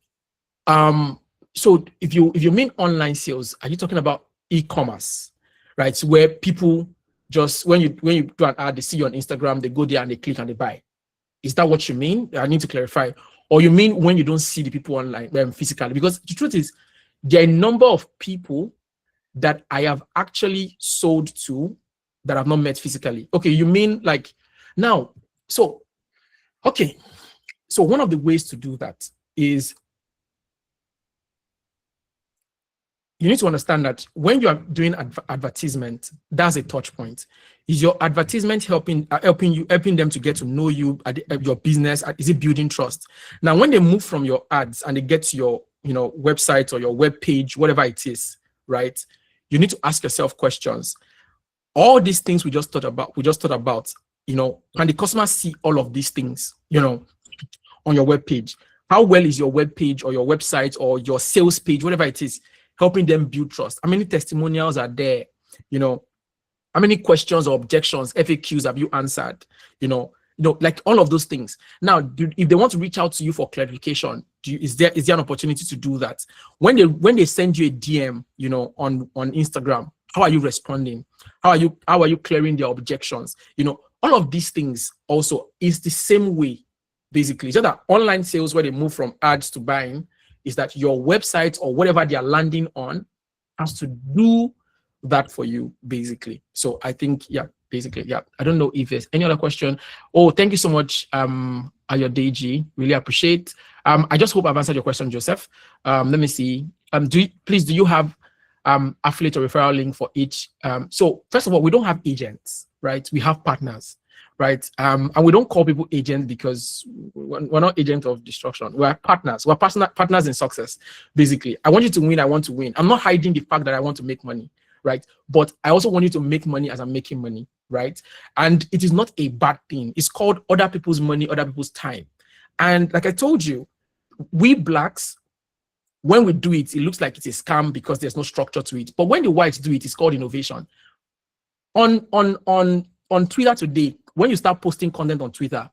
if you mean online sales, are you talking about e-commerce, right? Where people just when you do an ad, they see you on Instagram, they go there and they click and they buy. Is that what you mean? I need to clarify. Or you mean when you don't see the people online physically? Because the truth is, there are a number of people that I have actually sold to that I've not met physically. Okay, you mean like now? So one of the ways to do that is you need to understand that when you are doing advertisement, that's a touch point. Is your advertisement helping them to get to know you, your business? Is it building trust? Now, when they move from your ads and they get to your website or your web page, whatever it is, right? You need to ask yourself questions. All these things we just thought about, can the customer see all of these things, on your web page? How well is your web page or your website or your sales page, whatever it is, helping them build trust? How many testimonials are there? How many questions or objections, FAQs have you answered? Like all of those things. Now, if they want to reach out to you for clarification, is there an opportunity to do that? When they send you a DM, on Instagram, how are you responding? How are you clearing their objections? All of these things also is the same way, basically. So that online sales, where they move from ads to buying, is that your website or whatever they are landing on has to do that for you, basically. So I think, basically. I don't know if there's any other question. Oh, thank you so much, Ayodeji. Really appreciate. I just hope I've answered your question, Joseph. Let me see. Do you have affiliate or referral link for each? So first of all, we don't have agents, right? We have partners, right? And we don't call people agents because we're not agents of destruction. We're partners. We're partners in success, basically. I want you to win. I want to win. I'm not hiding the fact that I want to make money, right? But I also want you to make money as I'm making money, right? And it is not a bad thing. It's called other people's money, other people's time. And like I told you, we blacks, when we do it, it looks like it's a scam because there's no structure to it. But when the whites do it, it's called innovation. On Twitter today, when you start posting content on Twitter,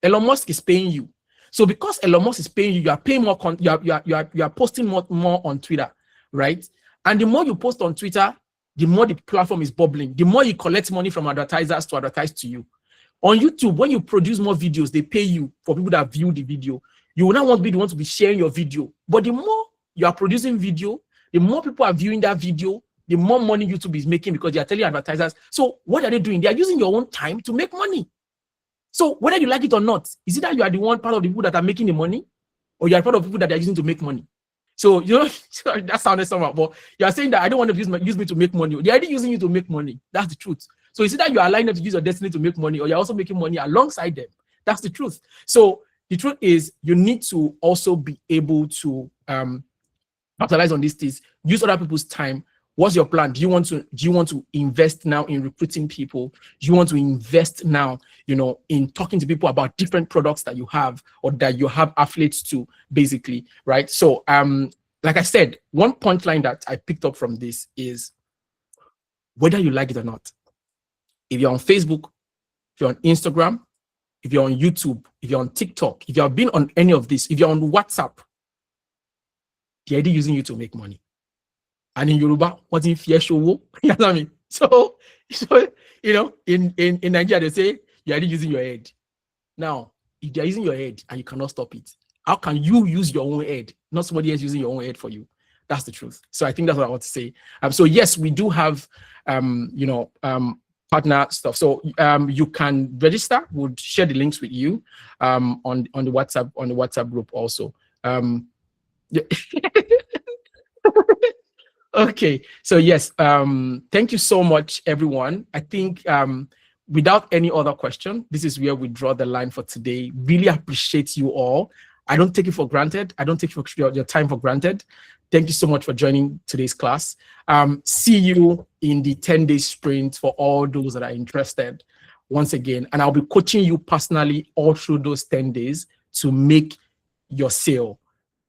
Elon Musk is paying you. So because Elon Musk is paying you, you are paying more. You are posting more on Twitter, right? And the more you post on Twitter, the more the platform is bubbling. The more you collect money from advertisers to advertise to you. On YouTube, when you produce more videos, they pay you for people that view the video. You will not want to be the one to be sharing your video. But the more you are producing video, the more people are viewing that video, the more money YouTube is making because they are telling advertisers. So what are they doing? They are using your own time to make money. So whether you like it or not, is it that you are the one part of the people that are making the money, or you are part of people that they are using to make money? So, you know, that sounded somehow, but you are saying that I don't want to use me to make money. They're already using you to make money. That's the truth. So is it that you are aligned to use your destiny to make money, or you're also making money alongside them? That's the truth. So the truth is you need to also be able to capitalize on these things, use other people's time. What's your plan? Do you want to invest now in recruiting people? Do you want to invest now, you know, in talking to people about different products that you have or that you have affiliates to, basically, right? So, like I said, one point line that I picked up from this is whether you like it or not. If you're on Facebook, if you're on Instagram, if you're on YouTube, if you're on TikTok, if you have been on any of this, if you're on WhatsApp, they're already using you to make money. And in Yoruba, what if you show? You know what I mean? So you know, in Nigeria, they say you're already using your head. Now, if they're using your head and you cannot stop it, how can you use your own head, not somebody else using your own head for you? That's the truth. So I think that's what I want to say. So yes, we do have you know, partner stuff. So you can register. We'll share the links with you on the WhatsApp group also. Okay, so yes, thank you so much, everyone. I think without any other question, this is where we draw the line for today. Really appreciate you all. I don't take it for granted. I don't take your time for granted. Thank you so much for joining today's class. See you in the 10-day sprint for all those that are interested once again. And I'll be coaching you personally all through those 10 days to make your sale.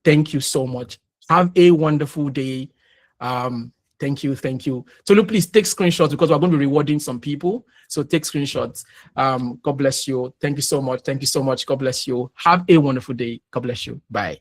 Thank you so much. Have a wonderful day. Thank you. Tolu, please take screenshots because we're going to be rewarding some people. So take screenshots. God bless you. Thank you so much. God bless you. Have a wonderful day. God bless you. Bye.